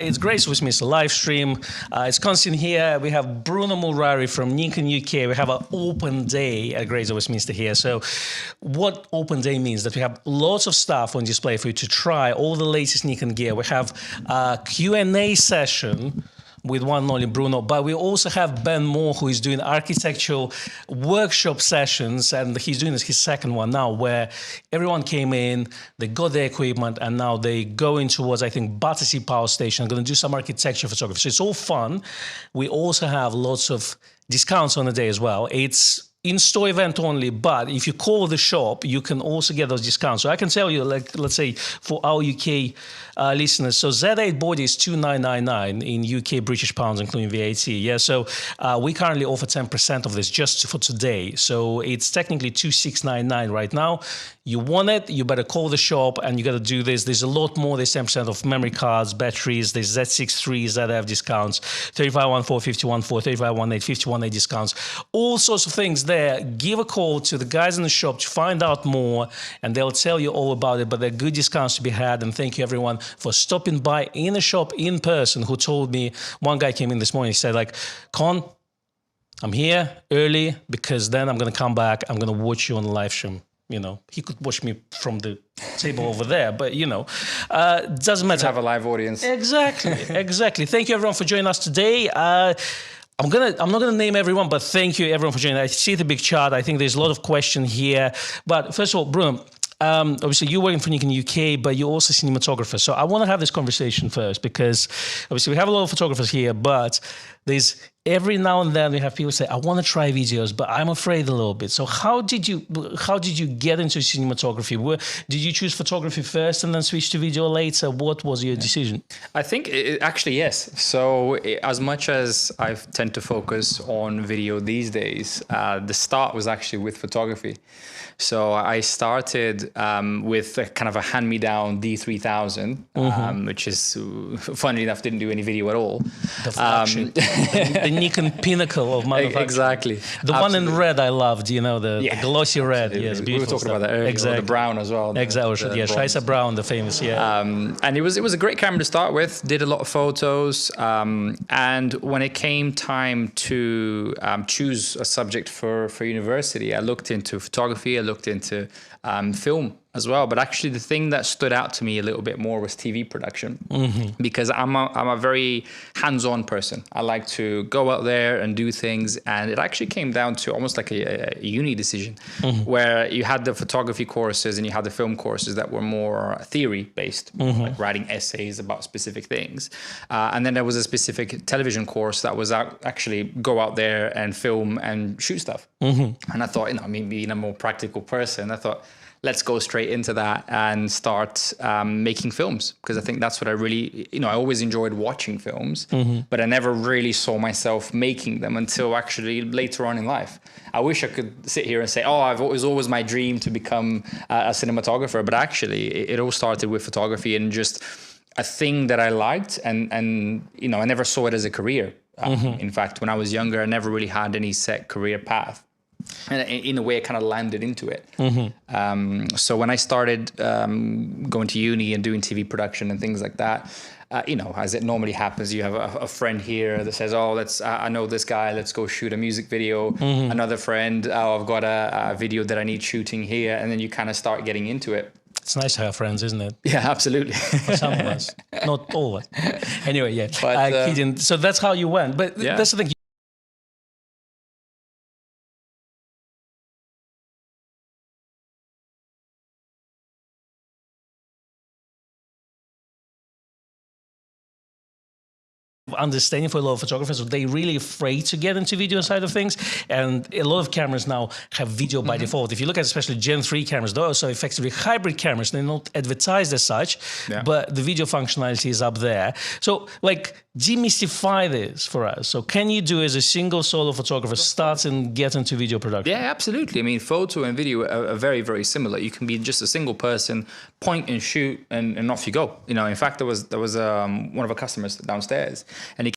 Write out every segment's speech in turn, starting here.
It's great with me. It's a live stream. It's constant here. We have Bruno Murari from Nikon UK. We have an open day at Grace of Westminster here. So what open day means that we have lots of stuff on display for you to try, all the latest Nikon gear. We have a Q&A session with one and only Bruno, but we also have Ben Moore, who is doing architectural workshop sessions, and he's doing his second one now, where everyone came in, they got their equipment, and now they go in towards, I think, Battersea Power Station. I'm going to do some architecture photography. So it's all fun. We also have lots of discounts on the day as well. It's in-store event only, but if you call the shop, you can also get those discounts. So I can tell you, like, let's say for our UK listeners, so Z8 body is 2,999 in UK British pounds, including VAT. Yeah, so we currently offer 10% of this just for today. So it's technically 2,699 right now. You want it, you better call the shop, and you got to do this. There's a lot more. There's 10% of memory cards, batteries. There's Z6 that have discounts, 3514, 5014, 3518, 5018 discounts, all sorts of things there. Give a call to the guys in the shop to find out more, and they'll tell you all about it. But there are good discounts to be had, and thank you everyone for stopping by in the shop in person. Who told me, one guy came in this morning, he said, like, Con, I'm here early because then I'm going to come back, I'm going to watch you on the live stream. You know, he could watch me from the table over there, but you know, doesn't matter. Have a live audience. Exactly, exactly. Thank you everyone for joining us today. I'm not gonna name everyone, but thank you everyone for joining. I see the big chart. I think there's a lot of questions here. But first of all, Bruno, obviously you're working for Nikon UK, but you're also a cinematographer. So I want to have this conversation first because obviously we have a lot of photographers here, but there's every now and then we have people say, I want to try videos, but I'm afraid a little bit. So how did you get into cinematography? Did you choose photography first and then switch to video later? What was your decision? I think actually, yes. So as much as I tend to focus on video these days, the start was actually with photography. So I started with a kind of a hand-me-down D3000, which is, funnily enough, didn't do any video at all. The flagship. The Nikon pinnacle of manufacturing. Exactly. The one in red I loved, you know, the glossy red. Absolutely. Yes, we were talking stuff. about that earlier. Exactly. Or the brown as well. Exactly. Yeah, Schweitzer Brown, the famous. Yeah. And it was a great camera to start with. Did a lot of photos. And when it came time to choose a subject for university, I looked into photography. I looked into film as well, but actually the thing that stood out to me a little bit more was TV production, because I'm a very hands-on person. I like to go out there and do things, and it actually came down to almost like a uni decision, where you had the photography courses and you had the film courses that were more theory-based, like writing essays about specific things, and then there was a specific television course that was actually go out there and film and shoot stuff. And I thought, you know, me being a more practical person, I thought, let's go straight into that and start making films, because I think that's what I really, you know, I always enjoyed watching films, but I never really saw myself making them until actually later on in life. I wish I could sit here and say, oh, it was always my dream to become a cinematographer, but actually it all started with photography and just a thing that I liked, and you know, I never saw it as a career. In fact, when I was younger, I never really had any set career path. And in a way, I kind of landed into it. So when I started going to uni and doing TV production and things like that, you know, as it normally happens, you have a friend here that says, oh, I know this guy, let's go shoot a music video. Another friend, oh, I've got a video that I need shooting here. And then you kind of start getting into it. It's nice to have friends, isn't it? Yeah, absolutely. For some of us, not all of us. Anyway, yeah. But, kidding. So that's how you went. But yeah. that's the thing. Understanding for a lot of photographers, they're really afraid to get into video side of things, and a lot of cameras now have video by default. If you look at especially Gen 3 cameras, they're also effectively hybrid cameras. They're not advertised as such, but the video functionality is up there. So like, demystify this for us. So can you do as a single solo photographer start and get into video production? Yeah, absolutely. I mean, photo and video are very, very similar. You can be just a single person, point and shoot, and off you go. You know, in fact, there was one of our customers downstairs, and he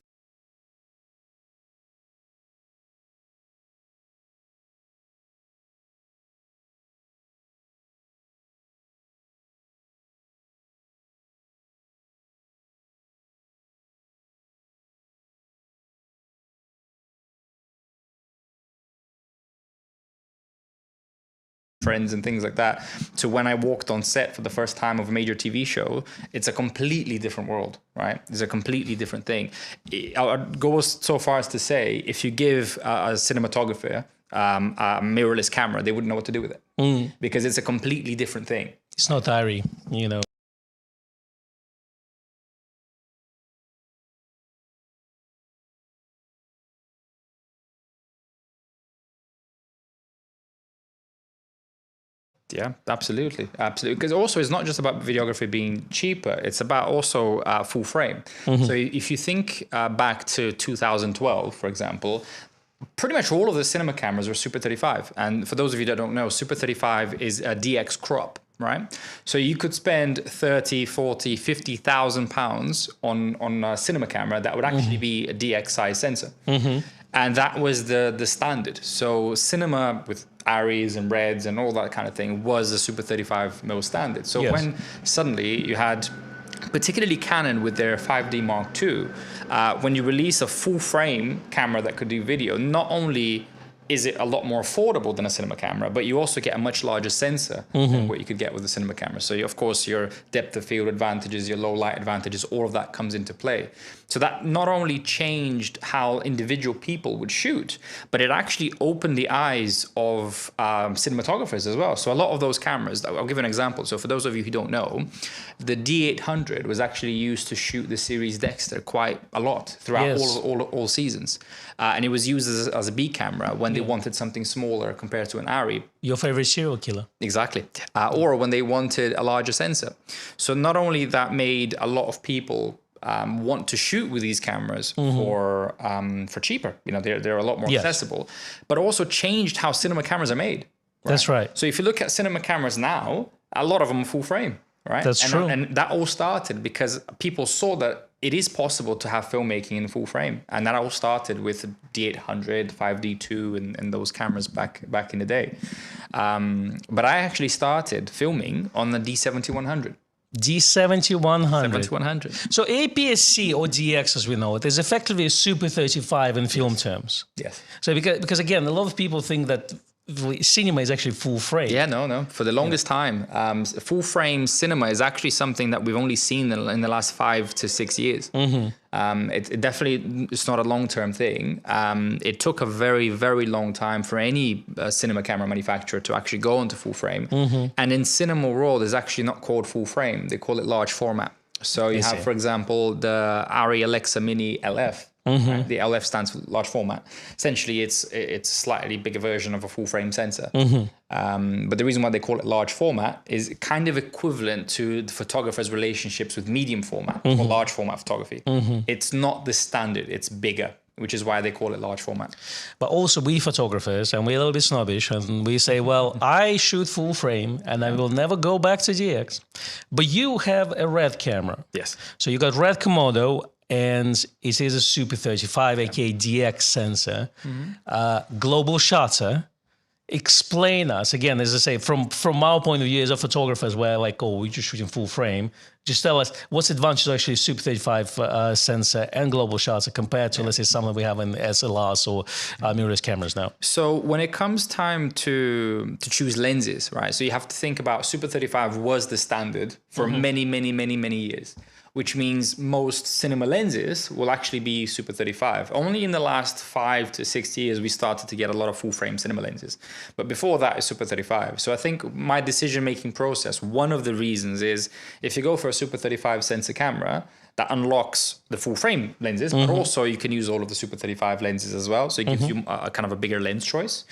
friends and things like that, to when I walked on set for the first time of a major TV show, it's a completely different world, right? It's a completely different thing. I'd go so far as to say, if you give a cinematographer a mirrorless camera, they wouldn't know what to do with it, because it's a completely different thing. It's not airy, you know. Yeah, absolutely. Absolutely. Because also it's not just about videography being cheaper, it's about also full frame. So if you think back to 2012, for example, pretty much all of the cinema cameras were Super 35. And for those of you that don't know, Super 35 is a DX crop, right? So you could spend 30, 40, 50,000 pounds on a cinema camera that would actually be a DX size sensor. And that was the standard. So cinema with Aries and Reds and all that kind of thing was a Super 35mm standard. So when suddenly you had, particularly Canon with their 5D Mark II, when you release a full frame camera that could do video, not only is it a lot more affordable than a cinema camera, but you also get a much larger sensor than what you could get with a cinema camera. So of course your depth of field advantages, your low light advantages, all of that comes into play. So that not only changed how individual people would shoot, but it actually opened the eyes of cinematographers as well. So a lot of those cameras, I'll give an example. So for those of you who don't know, the D800 was actually used to shoot the series Dexter quite a lot throughout all seasons. And it was used as a B camera when they wanted something smaller compared to an ARRI. Your favorite serial killer. Exactly. Or when they wanted a larger sensor. So not only that made a lot of people want to shoot with these cameras for cheaper. You know, they're a lot more accessible, but also changed how cinema cameras are made. Right? That's right. So if you look at cinema cameras now, a lot of them are full frame, right? That's true. And that all started because people saw that it is possible to have filmmaking in full frame. And that all started with D800, 5D2 and those cameras back in the day. But I actually started filming on the D7100. D7100. 7100. So APS-C or DX, as we know it, is effectively a Super 35 in film terms. Yes. So because again, a lot of people think that cinema is actually full frame. Yeah, no. For the longest time, full frame cinema is actually something that we've only seen in the last 5 to 6 years. It definitely, it's not a long-term thing. It took a very, very long time for any cinema camera manufacturer to actually go into full frame. And in cinema world, it's actually not called full frame. They call it large format. So you have, for example, the ARRI Alexa Mini LF. Right? The LF stands for large format. Essentially, it's a slightly bigger version of a full frame sensor. But the reason why they call it large format is kind of equivalent to the photographer's relationships with medium format or large format photography. It's not the standard, it's bigger, which is why they call it large format. But also we photographers, and we're a little bit snobbish, and we say, well, I shoot full frame and I will never go back to DX. But you have a red camera. Yes. So you got red Komodo, and it is a Super 35, aka DX sensor, global shutter. Explain us, again, as I say, from our point of view as a photographers, where like, oh, we're just shooting full frame. Just tell us what's the advantage of actually Super 35 sensor and global shutter compared to, let's say, some that we have in SLRs or mirrorless cameras now. So when it comes time to choose lenses, right? So you have to think about Super 35 was the standard for many, many, many, many years, which means most cinema lenses will actually be Super 35. Only in the last 5 to 6 years, we started to get a lot of full frame cinema lenses. But before that is Super 35. So I think my decision-making process, one of the reasons is if you go for a Super 35 sensor camera, that unlocks the full frame lenses, but also you can use all of the Super 35 lenses as well. So it gives you a kind of a bigger lens choice.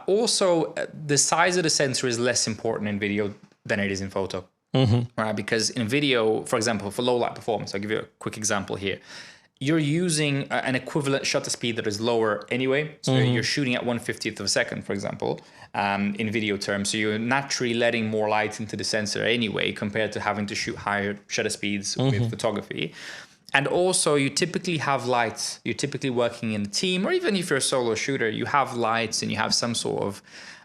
Also, the size of the sensor is less important in video than it is in photo. Right? Because in video, for example, for low light performance, I'll give you a quick example here. You're using an equivalent shutter speed that is lower anyway. So you're shooting at 1/50th of a second, for example, in video terms. So you're naturally letting more light into the sensor anyway, compared to having to shoot higher shutter speeds with photography. And also you typically have lights. You're typically working in a team, or even if you're a solo shooter, you have lights and you have some sort of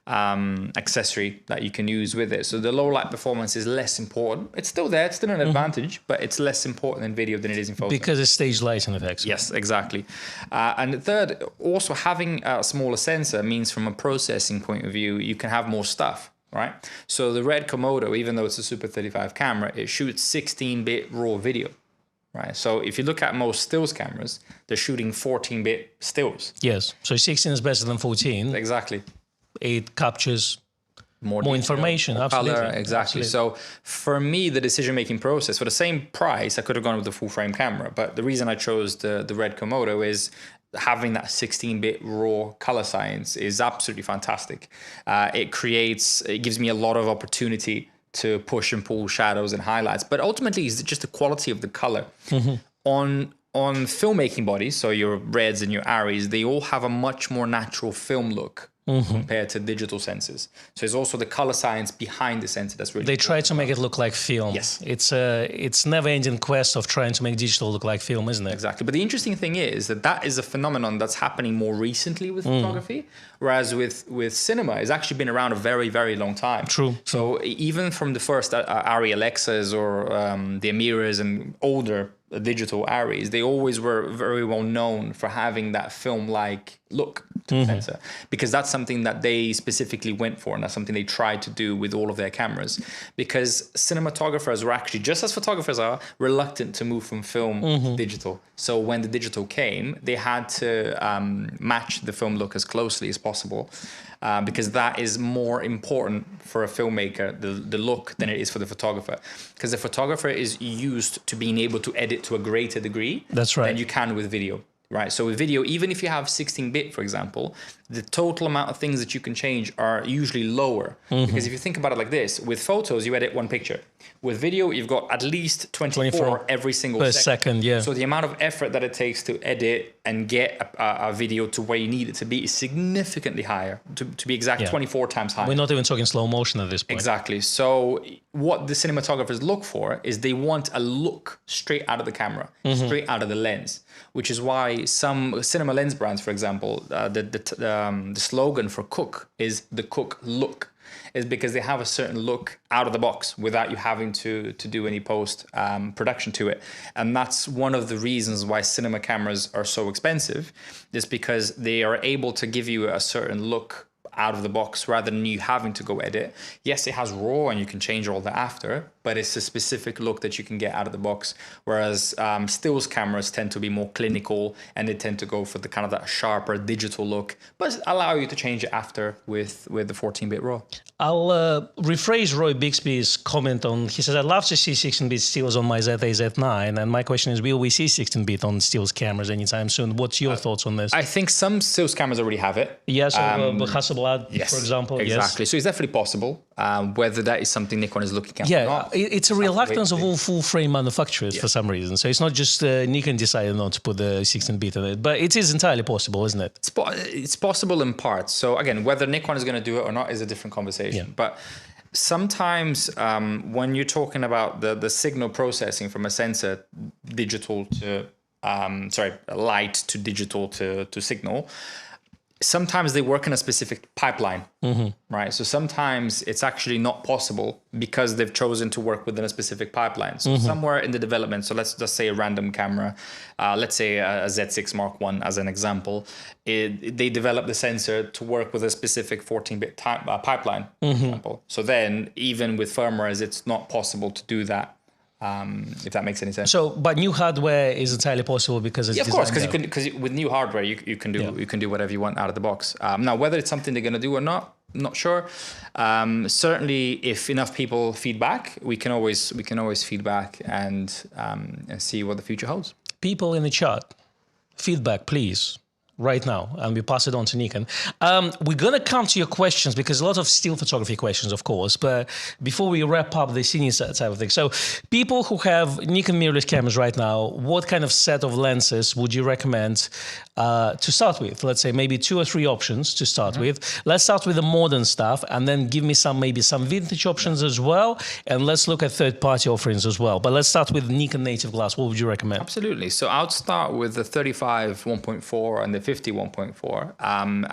accessory that you can use with it. So the low light performance is less important. It's still there, it's still an advantage, but it's less important in video than it is in photo. Because it's stage lighting effects. Yes, exactly. And the third, also having a smaller sensor means from a processing point of view, you can have more stuff, right? So the Red Komodo, even though it's a Super 35 camera, it shoots 16-bit raw video. Right. So if you look at most stills cameras, they're shooting 14-bit stills. Yes. So 16 is better than 14. Exactly. It captures more detail, information. more Absolutely. color. Exactly. Absolutely. So for me, the decision-making process, for the same price, I could have gone with the full-frame camera. But the reason I chose the Red Komodo is having that 16-bit raw color science is absolutely fantastic. It gives me a lot of opportunity to push and pull shadows and highlights, but ultimately it's just the quality of the color. On filmmaking bodies, so your Reds and your Arris, they all have a much more natural film look compared to digital sensors. So it's also the color science behind the sensor that's really They try to make it look like film. Yes. It's never-ending quest of trying to make digital look like film, isn't it? Exactly. But the interesting thing is that is a phenomenon that's happening more recently with photography, whereas with cinema, it's actually been around a very, very long time. True. So even from the first Arri Alexas or the Amiras and older digital Arris, they always were very well known for having that film-like look to the sensor, because that's something that they specifically went for, and that's something they tried to do with all of their cameras, because cinematographers were actually, just as photographers are, reluctant to move from film to digital. So when the digital came, they had to match the film look as closely as possible, because that is more important for a filmmaker, the look, than it is for the photographer. Because the photographer is used to being able to edit to a greater degree than you can with video. Right. So with video, even if you have 16-bit, for example, the total amount of things that you can change are usually lower. Because if you think about it like this, with photos, you edit one picture. With video, you've got at least 24 every single second. Yeah. So the amount of effort that it takes to edit and get a video to where you need it to be is significantly higher. To be exact, 24 times higher. We're not even talking slow motion at this point. Exactly. So what the cinematographers look for is they want a look straight out of the camera, straight out of the lens, which is why some cinema lens brands, for example, the slogan for Cook is the Cook look, is because they have a certain look out of the box without you having to do any post production to it. And that's one of the reasons why cinema cameras are so expensive, is because they are able to give you a certain look out of the box rather than you having to go edit. Yes, it has RAW and you can change all that after, but it's a specific look that you can get out of the box. Whereas stills cameras tend to be more clinical and they tend to go for the kind of that sharper digital look, but allow you to change it after with the 14-bit RAW. I'll rephrase Roy Bixby's comment on, he says, I'd love to see 16-bit stills on my Z8, Z9. And my question is, will we see 16-bit on stills cameras anytime soon? What's your thoughts on this? I think some stills cameras already have it. Yes, Hasselblad, for example. Exactly. Yes. So it's definitely possible. Whether that is something Nikon is looking at or not. It's a reluctance of all full-frame manufacturers for some reason. So it's not just Nikon decided not to put the 16-bit in it, but it is entirely possible, isn't it? It's possible in parts. So again, whether Nikon is going to do it or not is a different conversation. But sometimes when you're talking about the signal processing from a sensor, digital to, light to digital to signal, sometimes they work in a specific pipeline, right? So sometimes it's actually not possible because they've chosen to work within a specific pipeline. So somewhere in the development, so let's just say a random camera, let's say a Z6 Mark I as an example, they develop the sensor to work with a specific 14-bit pipeline, for example. So then even with firmware, it's not possible to do that. If that makes any sense. So, but new hardware is entirely possible because it's of course, because with new hardware you can do whatever you want out of the box. Now, whether it's something they're going to do or not, I'm not sure. Certainly, if enough people feedback, we can always feedback and see what the future holds. People in the chat, feedback, please. Right now, and we pass it on to Nikon. We're going to come to your questions because a lot of still photography questions, of course, but before we wrap up the cine type of thing. So people who have Nikon mirrorless cameras right now, what kind of set of lenses would you recommend to start with? Let's say maybe 2 or 3 options to start with. Let's start with the modern stuff and then give me maybe some vintage options as well. And let's look at third-party offerings as well. But let's start with Nikon native glass. What would you recommend? Absolutely. So I would start with the 35 1.4 and the 50 1.4.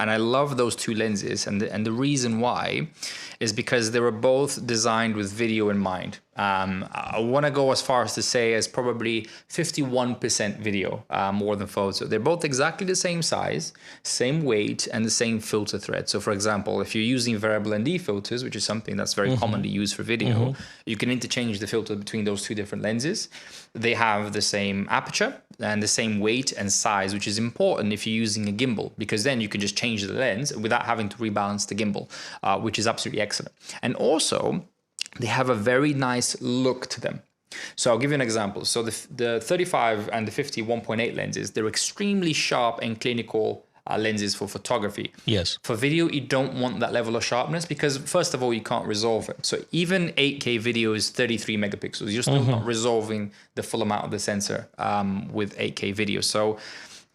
And I love those two lenses. And the reason why is because they were both designed with video in mind. I want to go as far as to say as probably 51% video more than photo. They're both exactly the same size, same weight, and the same filter thread. So for example, if you're using variable ND filters, which is something that's very commonly used for video, you can interchange the filter between those two different lenses. They have the same aperture and the same weight and size, which is important if you're using a gimbal, because then you can just change the lens without having to rebalance the gimbal, which is absolutely excellent. And also, they have a very nice look to them. So I'll give you an example. So the 35 and the 50 1.8 lenses, they're extremely sharp and clinical lenses for photography. Yes. For video, you don't want that level of sharpness because first of all, you can't resolve it. So even 8K video is 33 megapixels. You're still not resolving the full amount of the sensor with 8K video. So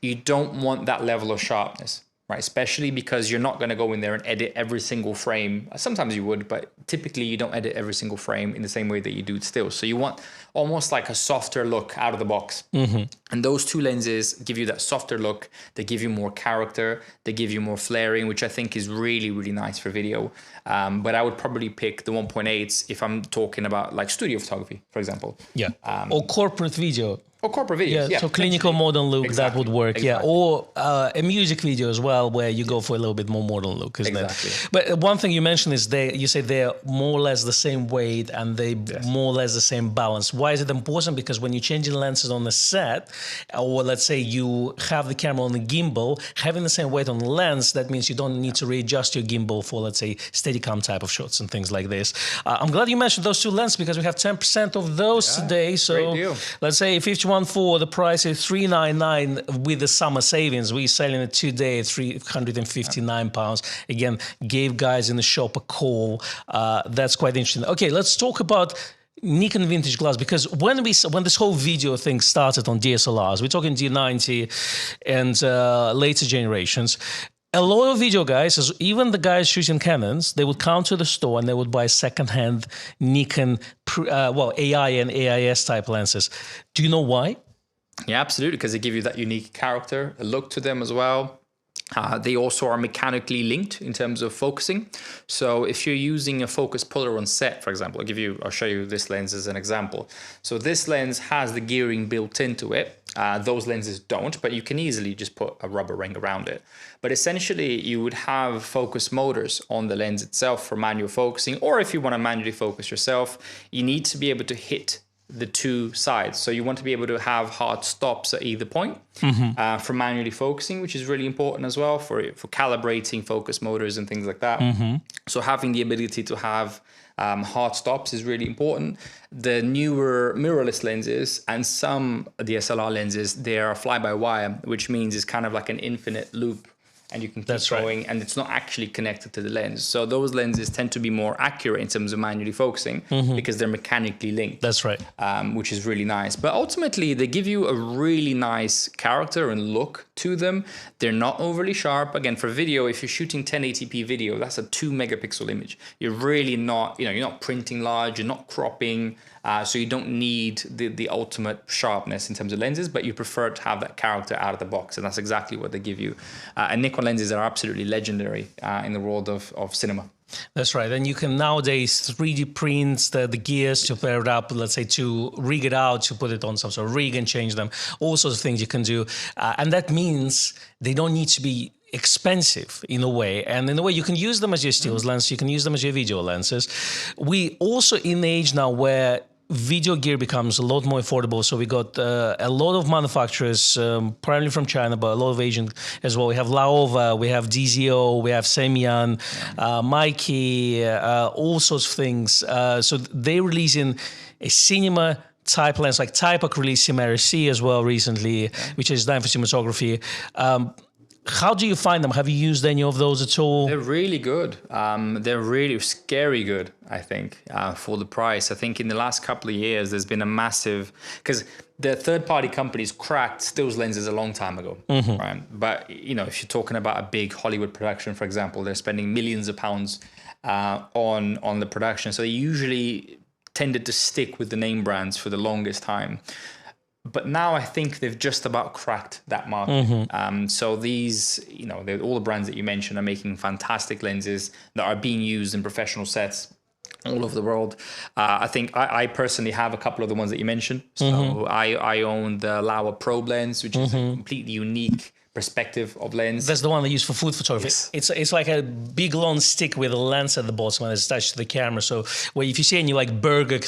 you don't want that level of sharpness. Right, especially because you're not going to go in there and edit every single frame. Sometimes you would, but typically you don't edit every single frame in the same way that you do stills. So you want almost like a softer look out of the box. And those two lenses give you that softer look. They give you more character. They give you more flaring, which I think is really, really nice for video. But I would probably pick the 1.8s if I'm talking about like studio photography, for example. Yeah. Or corporate video. Or corporate videos, yeah. So clinical modern look, exactly. that would work. Exactly. Yeah. Or a music video as well, where you go for a little bit more modern look, isn't it? But one thing you mentioned is you say they're more or less the same weight and they more or less the same balance. Why is it important? Because when you're changing lenses on the set, or let's say you have the camera on the gimbal, having the same weight on the lens, that means you don't need to readjust your gimbal for, let's say, Steadicam type of shots and things like this. I'm glad you mentioned those two lenses because we have 10% of those today. So let's say 51 for the price is $399 with the summer savings. We're selling it today at £359. Again, gave guys in the shop a call. That's quite interesting. Okay, let's talk about Nikon vintage glass, because when this whole video thing started on DSLRs, we're talking D90 and later generations. A lot of video guys, even the guys shooting Canons, they would come to the store and they would buy secondhand Nikon, AI and AIS type lenses. Do you know why? Yeah, absolutely, because they give you that unique character, a look to them as well. They also are mechanically linked in terms of focusing. So if you're using a focus puller on set, for example, I'll show you this lens as an example. So this lens has the gearing built into it. Those lenses don't, but you can easily just put a rubber ring around it. But essentially, you would have focus motors on the lens itself for manual focusing, or if you want to manually focus yourself, you need to be able to hit the two sides. So you want to be able to have hard stops at either point for manually focusing, which is really important as well for calibrating focus motors and things like that. So having the ability to have hard stops is really important. The newer mirrorless lenses and some DSLR lenses, they are fly-by-wire, which means it's kind of like an infinite loop. And you can keep going, and it's not actually connected to the lens. So those lenses tend to be more accurate in terms of manually focusing because they're mechanically linked. That's right. Which is really nice. But ultimately, they give you a really nice character and look to them. They're not overly sharp. Again, for video, if you're shooting 1080p video, that's a 2 megapixel image. You're really not, you're not printing large, you're not cropping. So you don't need the ultimate sharpness in terms of lenses, but you prefer to have that character out of the box, and that's exactly what they give you. And Nikon lenses are absolutely legendary in the world of cinema. That's right. And you can nowadays 3D print the gears to pair it up, let's say to rig it out, to put it on some sort of rig and change them. All sorts of things you can do. And that means they don't need to be expensive in a way, and in a way you can use them as your stills lens, you can use them as your video lenses. We also in the age now where video gear becomes a lot more affordable, so we got a lot of manufacturers, primarily from China, but a lot of Asian as well. We have Laowa, we have DZO, we have Semyan, Mikey, all sorts of things. So they're releasing a cinema type lens, like Typak released Cinema-RC as well recently, which is designed for cinematography. How do you find them? Have you used any of those at all? They're really good. They're really scary good, I think, for the price. I think in the last couple of years, there's been a massive... Because the third-party companies cracked stills lenses a long time ago, right? But, if you're talking about a big Hollywood production, for example, they're spending millions of pounds on the production. So they usually tended to stick with the name brands for the longest time. But now I think they've just about cracked that market. So these, all the brands that you mentioned are making fantastic lenses that are being used in professional sets all over the world. I think I personally have a couple of the ones that you mentioned. So I own the Laowa Probe lens, which is a completely unique perspective of lens. That's the one they use for food photography. Yes. It's like a big long stick with a lens at the bottom and it's attached to the camera. So if you see any like burger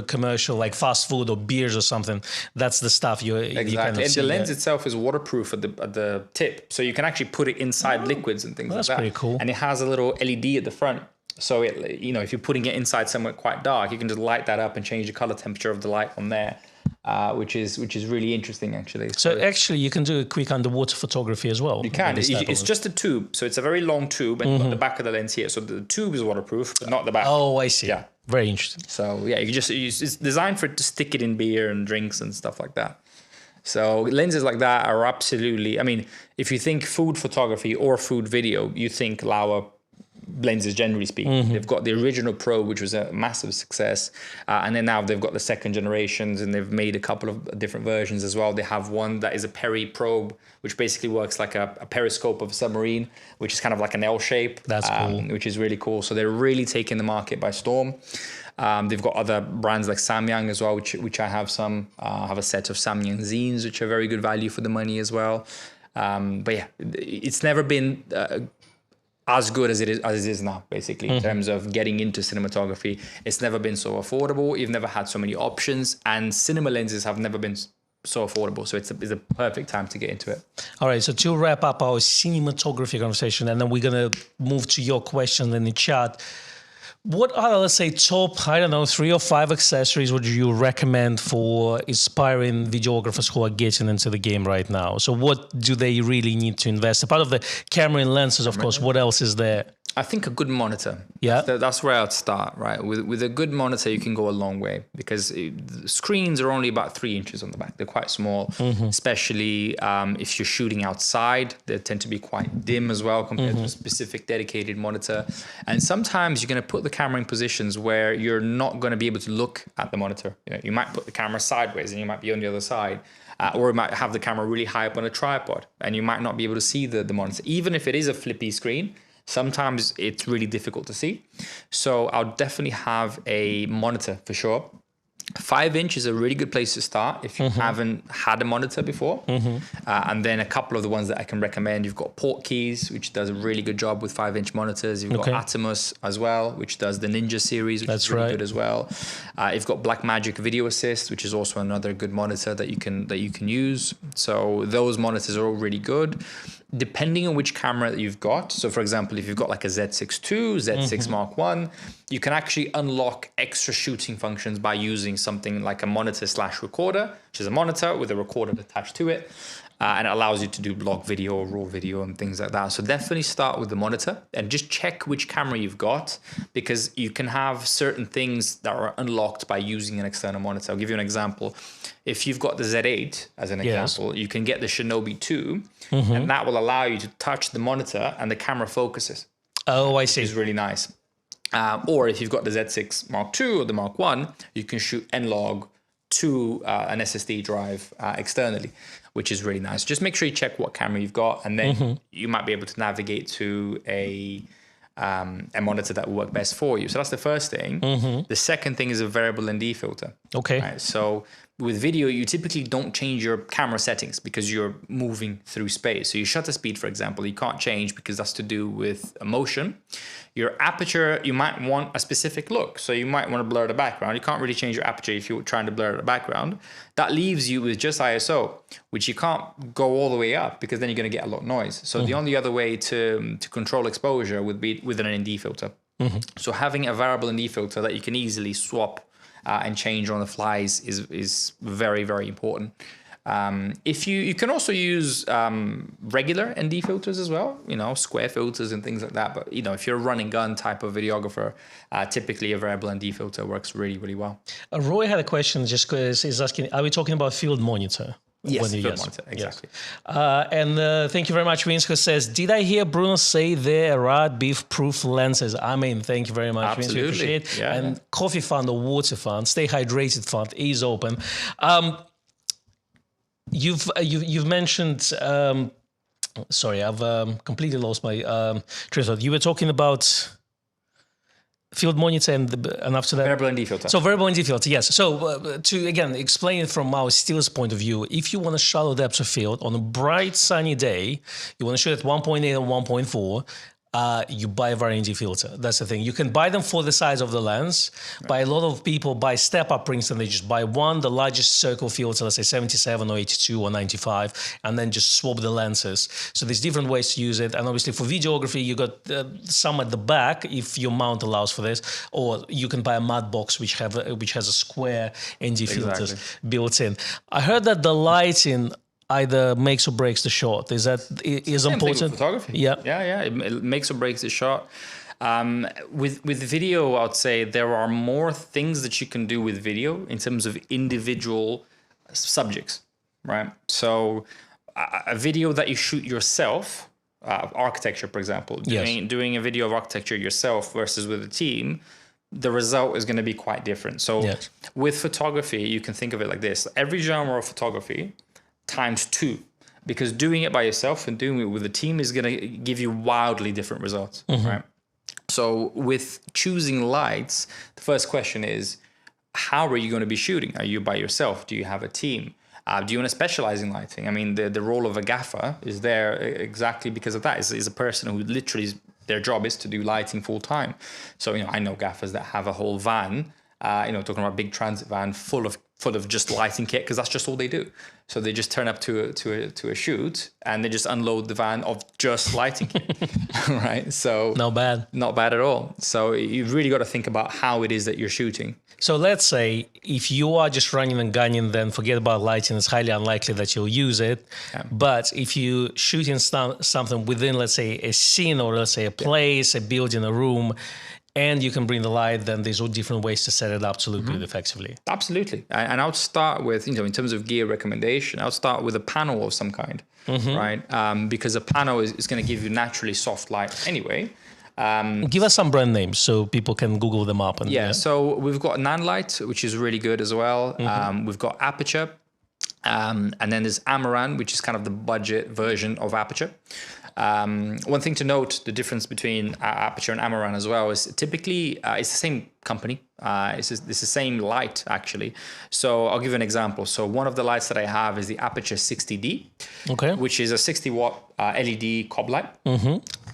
commercial, like fast food or beers or something, that's the stuff you exactly. kind of and see the lens there. itself is waterproof at the tip, so you can actually put it inside liquids and things like that. That's pretty cool. And it has a little LED at the front. So it, if you're putting it inside somewhere quite dark, you can just light that up and change the color temperature of the light on there, which is really interesting actually. So actually, you can do a quick underwater photography as well. You can. It's just a tube, so it's a very long tube, and you've got the back of the lens here. So the tube is waterproof, but not the back. Oh, I see. Yeah, very interesting. So yeah, you can just it's designed for it to stick it in beer and drinks and stuff like that. So lenses like that are absolutely. I mean, if you think food photography or food video, you think Laowa lenses, generally speaking. They've got the original Probe, which was a massive success, and then now they've got the second generations, and they've made a couple of different versions as well. They have one that is a peri probe, which basically works like a periscope of a submarine, which is kind of like an L shape. That's cool. Which is really cool. So they're really taking the market by storm. They've got other brands like Samyang as well, which I have some. I have a set of Samyang zines, which are very good value for the money as well. But yeah, it's never been as good as it is now, basically, in terms of getting into cinematography. It's never been so affordable. You've never had so many options, and cinema lenses have never been so affordable. So it's a perfect time to get into it. All right. So to wrap up our cinematography conversation, and then we're going to move to your question in the chat. What are, let's say, top, 3 or 5 accessories would you recommend for aspiring videographers who are getting into the game right now? So what do they really need to invest? Apart of the camera and lenses, of course, what else is there? I think a good monitor. Yeah. That's where I'd start, right? With a good monitor, you can go a long way, because the screens are only about 3 inches on the back. They're quite small, especially if you're shooting outside. They tend to be quite dim as well compared to a specific dedicated monitor. And sometimes you're going to put the camera in positions where you're not going to be able to look at the monitor. You might put the camera sideways and you might be on the other side. Or you might have the camera really high up on a tripod and you might not be able to see the monitor. Even if it is a flippy screen, sometimes it's really difficult to see. So I'll definitely have a monitor for sure. 5-inch is a really good place to start if you haven't had a monitor before. And then a couple of the ones that I can recommend, you've got Portkeys, which does a really good job with 5-inch monitors. You've got Atomos as well, which does the Ninja series, which is really good as well. You've got Blackmagic Video Assist, which is also another good monitor that you can use. So those monitors are all really good. Depending on which camera that you've got, so for example, if you've got like a Z6 II, Z6 Mark I, you can actually unlock extra shooting functions by using something like a monitor/recorder, which is a monitor with a recorder attached to it. And it allows you to do log video or raw video and things like that. So definitely start with the monitor and just check which camera you've got, because you can have certain things that are unlocked by using an external monitor. I'll give you an example. If you've got the Z8 as an example, you can get the Shinobi 2 and that will allow you to touch the monitor and the camera focuses. Oh, I see. Which is really nice. Or if you've got the Z6 Mark II or the Mark I, you can shoot N-Log to an SSD drive externally, which is really nice. Just make sure you check what camera you've got, and then you might be able to navigate to a monitor that will work best for you. So that's the first thing. The second thing is a variable ND filter. Okay. Right? So with video, you typically don't change your camera settings because you're moving through space. So your shutter speed, for example, you can't change because that's to do with motion. Your aperture, you might want a specific look. So you might want to blur the background. You can't really change your aperture if you're trying to blur the background. That leaves you with just ISO, which you can't go all the way up because then you're going to get a lot of noise. So the only other way to control exposure would be with an ND filter. So having a variable ND filter that you can easily swap and change on the flies is very, very important. If you can also use regular ND filters as well, square filters and things like that. But if you're a run and gun type of videographer, typically a variable ND filter works really, really well. Roy had a question, just because he's asking, are we talking about field monitor? Yes, field monitor, exactly. Yes. And thank you very much, Vince, who says, did I hear Bruno say there are beef-proof lenses? I mean, thank you very much, Vince. We appreciate it. And Coffee Fund or Water Fund, Stay Hydrated Fund is open. You've mentioned. Sorry, I've completely lost my train of thought. You were talking about field monitor and after that Variable ND filter. So variable ND filter, yes. So to again explain it from our Stills point of view, if you want a shallow depth of field on a bright sunny day, you want to shoot at 1.8 or 1.4. You buy a variable ND filter. That's the thing. You can buy them for the size of the lens. Right. But a lot of people buy step-up prints and they just buy one, the largest circle filter, let's say 77 or 82 or 95, and then just swap the lenses. So there's different ways to use it. And obviously for videography, you got some at the back if your mount allows for this, or you can buy a matte box which has a square ND filters built in. I heard that the lighting either makes or breaks the shot. Is important? Same thing with photography. Yeah. It makes or breaks the shot. With video, I would say there are more things that you can do with video in terms of individual subjects, right? So a video that you shoot yourself, architecture, for example, doing a video of architecture yourself versus with a team, the result is going to be quite different. So with photography, you can think of it like this. Every genre of photography times 2, because doing it by yourself and doing it with a team is going to give you wildly different results, right? So with choosing lights, the first question is, how are you going to be shooting? Are you by yourself? Do you have a team? Do you want to specialize in lighting? I mean, the role of a gaffer is there exactly because of that. Is a person who literally, their job is to do lighting full time. So, I know gaffers that have a whole van, talking about big transit van full of just lighting kit, because that's just all they do. So they just turn up to a shoot and they just unload the van of just lighting kit, right? So not bad at all. So you've really got to think about how it is that you're shooting. So let's say if you are just running and gunning, then forget about lighting. It's highly unlikely that you'll use it. Yeah. But if you shooting something within, let's say, a scene, or let's say a place, a building, a room, and you can bring the light, then there's all different ways to set it up to look good effectively. Absolutely. And I would start with, in terms of gear recommendation, I would start with a panel of some kind, right? Because a panel is going to give you naturally soft light anyway. Give us some brand names so people can Google them up. So we've got Nanlite, which is really good as well. We've got Aperture. And then there's Amaran, which is kind of the budget version of Aperture. One thing to note, the difference between Aperture and Amaran as well is typically it's the same company. It's the same light, actually. So I'll give you an example. So one of the lights that I have is the Aperture 60D, which is a 60-watt LED cob light.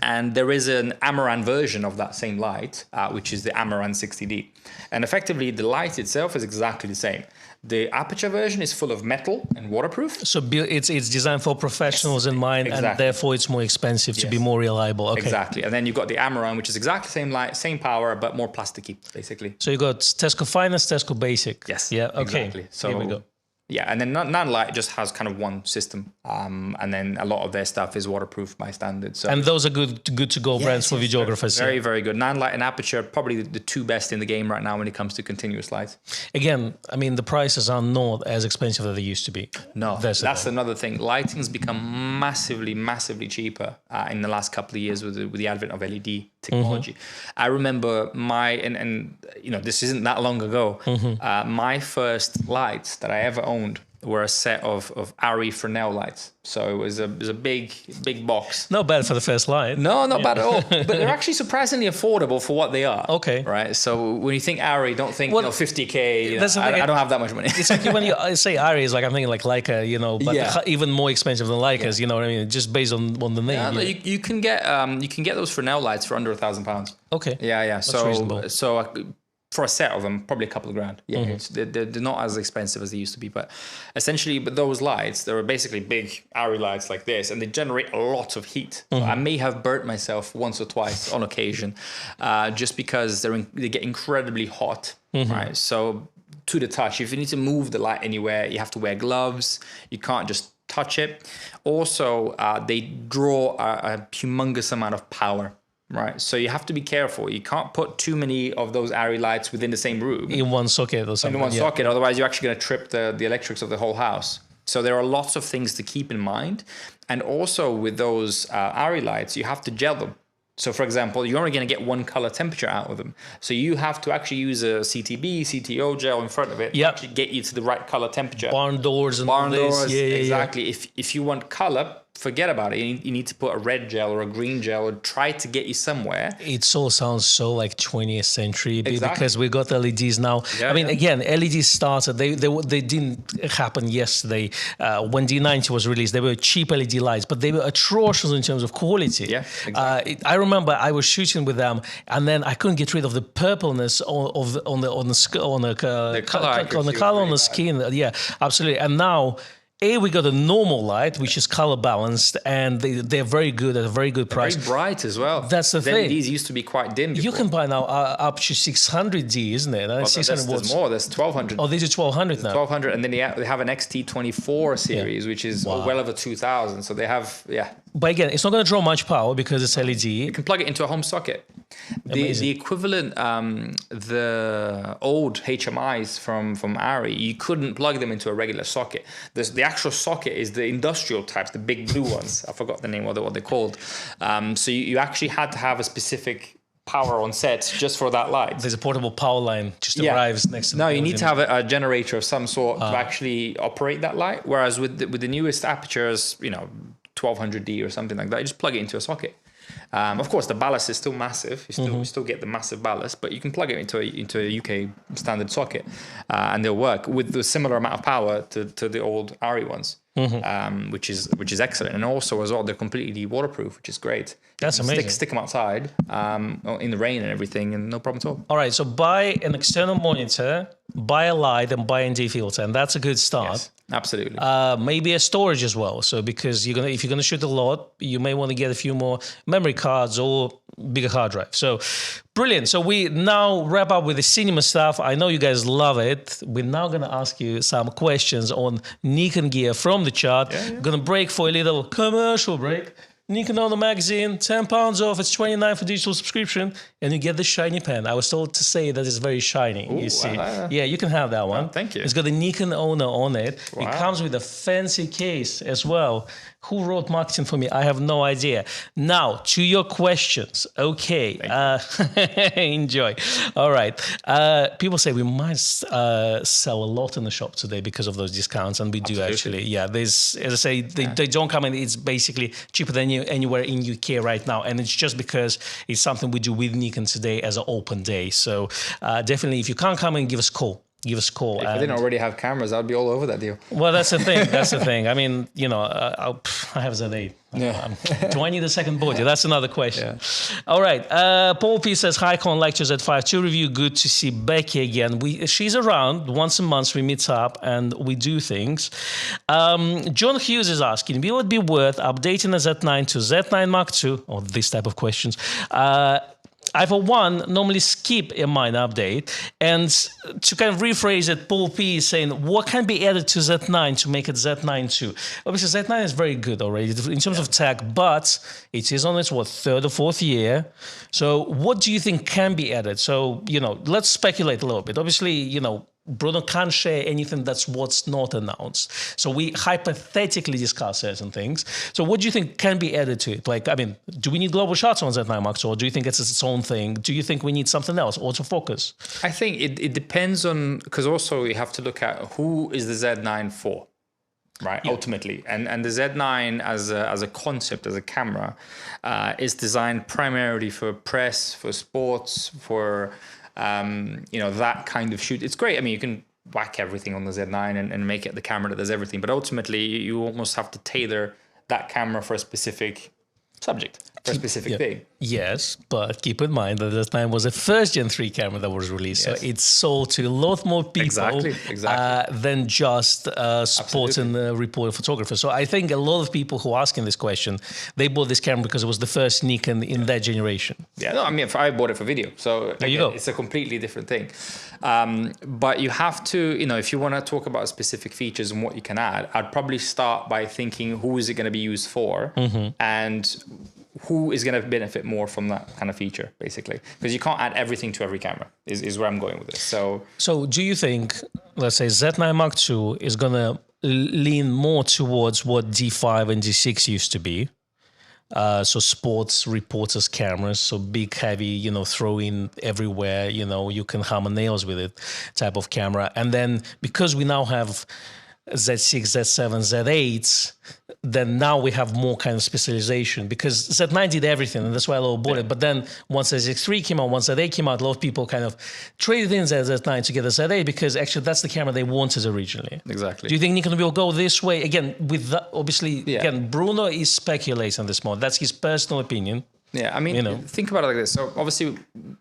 And there is an Amaran version of that same light, which is the Amaran 60D. And effectively, the light itself is exactly the same. The Aperture version is full of metal and waterproof. So it's designed for professionals in mind, and therefore it's more expensive to be more reliable. Exactly. And then you've got the Amaran, which is exactly the same light, same power, but more plasticky, basically. So you got Tesco Finest, Tesco Basic. Yes. Yeah. Okay. Exactly. So here we go. Yeah, and then Nanlite just has kind of one system, and then a lot of their stuff is waterproof by standard. So and those are good to go brands for videographers. Very, very good. Nanlite and Aperture, probably the two best in the game right now when it comes to continuous lights. Again, I mean, the prices are not as expensive as they used to be. No, that's another thing. Lighting's become massively, massively cheaper in the last couple of years with the advent of LED technology. I remember and this isn't that long ago. My first lights that I ever owned were a set of Arri Fresnel lights. So it was a big box. Not bad for the first light. No, not bad at all. But they're actually surprisingly affordable for what they are. Okay. Right. So when you think Arri, don't think 50K. I don't have that much money. It's like when you say Arri, it's like I'm thinking like Leica, but even more expensive than Leicas. You know what I mean? Just based on the name. Yeah, you can get those Fresnel lights for under £1,000. Okay. Yeah. That's reasonable. So for a set of them, probably a couple of grand. Yeah, they're not as expensive as they used to be. But essentially, those lights, they were basically big Arri lights like this, and they generate a lot of heat. So I may have burnt myself once or twice on occasion, just because they get incredibly hot, right? So to the touch, if you need to move the light anywhere, you have to wear gloves. You can't just touch it. Also, they draw a humongous amount of power. Right, so you have to be careful. You can't put too many of those Arri lights within the same room. In one socket or something. In one socket, otherwise you're actually going to trip the electrics of the whole house. So there are lots of things to keep in mind. And also with those Arri lights, you have to gel them. So for example, you're only going to get one color temperature out of them. So you have to actually use a CTB, CTO gel in front of it to actually get you to the right color temperature. Barn doors and barn all this. doors, Yeah, exactly. Yeah. If you want color, forget about it. You need to put a red gel or a green gel or try to get you somewhere. It all sounds so like 20th century because we got LEDs now. I mean, again, LEDs started, they didn't happen yesterday. When D90 was released, they were cheap LED lights, but they were atrocious in terms of quality. Yeah, exactly. I remember I was shooting with them, and then I couldn't get rid of the purpleness on the color on the skin. Yeah, absolutely. And now, we got a normal light, which is color balanced, and they're very good at a very good price. Very bright as well. That's the thing. LEDs used to be quite dim before. You can buy now up to 600D, isn't it? Well, 600 watts. There's more. There's 1200. Oh, these are 1200 now. 1200, and then they have an XT24 series, which is well over 2000. So they have, But again, it's not going to draw much power because it's LED. You can plug it into a home socket. The equivalent, the old HMIs from ARRI, you couldn't plug them into a regular socket. The actual socket is the industrial types, the big blue ones. I forgot the name of what they're called. So you actually had to have a specific power on set just for that light. There's a portable power line just arrives next to the No, you need to have a generator of some sort to actually operate that light. Whereas with the newest apertures, 1200D or something like that, you just plug it into a socket. Of course, the ballast is still massive. You still get the massive ballast, but you can plug it into a UK standard socket, and they'll work with the similar amount of power to the old ARRI ones, which is excellent. And also as well, they're completely waterproof, which is great. That's amazing. Stick them outside in the rain and everything, and no problem at all. All right, so buy an external monitor, buy a light, and buy a ND filter, and that's a good start. Yes, absolutely. Maybe a storage as well. So because if you're gonna shoot a lot, you may want to get a few more memory cards or bigger hard drive. So brilliant. So we now wrap up with the cinema stuff. I know you guys love it. We're now gonna ask you some questions on Nikon gear from the chat. Gonna break for a little commercial break. Nikon Owner magazine, £10 off. It's $29 for digital subscription, and you get the shiny pen. I was told to say that it's very shiny. Ooh, you see, yeah, you can have that one. Oh, thank you. It's got the Nikon Owner on it. Wow. It comes with a fancy case as well. Who wrote marketing for me? I have no idea. Now to your questions. Okay, enjoy. All right. People say we might sell a lot in the shop today because of those discounts, and we do actually. Yeah, there's, as I say, they don't come in. It's basically cheaper than anywhere in UK right now, and it's just because it's something we do with Nikon today as an open day. So definitely, if you can't come in, give us a call. Give us a call. If I didn't already have cameras, I'd be all over that deal. Well, that's the thing. That's the thing. I mean, I have Z8. Do I need a second body? That's another question. All right. Paul P says, hi, Con, like to Z5 to review. Good to see Becky again. She's around once a month. We meet up and we do things. John Hughes is asking, will it be worth updating a Z9 to Z9 Mark II? Or this type of questions. I, for one, normally skip a minor update. And to kind of rephrase it, Paul P is saying, what can be added to Z9 to make it Z9 II? Obviously, Z9 is very good already in terms of tech, but it is on its, third or fourth year. So what do you think can be added? So, let's speculate a little bit. Obviously, Bruno can't share anything that's what's not announced. So we hypothetically discuss certain things. So what do you think can be added to it? Do we need global shots on Z9 Mark II, or do you think it's its own thing? Do you think we need something else? Autofocus? I think it depends on, because also we have to look at who is the Z9 for, right? Yeah. Ultimately. And the Z9 as a concept, as a camera, is designed primarily for press, for sports, for that kind of shoot. It's great. I mean, you can whack everything on the Z9 and make it the camera that does everything. But ultimately, you almost have to tailor that camera for a specific subject, for a specific thing. Yes, but keep in mind that the Z9 was a first Gen 3 camera that was released. So it's sold to a lot more people than just sports and reporter photographers. So I think a lot of people who are asking this question, they bought this camera because it was the first Nikon in that generation. Yeah, no, I mean, I bought it for video. So there you go. It's a completely different thing. But you have to, if you want to talk about specific features and what you can add, I'd probably start by thinking who is it going to be used for, and who is going to benefit more from that kind of feature, basically. Because you can't add everything to every camera, is where I'm going with this. So do you think, let's say, Z9 Mark II is going to lean more towards what D5 and D6 used to be? So sports reporters cameras, so big, heavy, throw in everywhere, you can hammer nails with it type of camera. And then because we now have Z6, Z7, Z8s, then now we have more kind of specialization, because Z9 did everything, and that's why a lot bought it. But then once Z6 came out, once Z8 came out, a lot of people kind of traded in Z9 to get the Z8, because actually that's the camera they wanted originally. Exactly. Do you think Nikon will go this way? Again, with that, obviously, again, Bruno is speculating on this more. That's his personal opinion. Yeah, I mean, think about it like this. So obviously,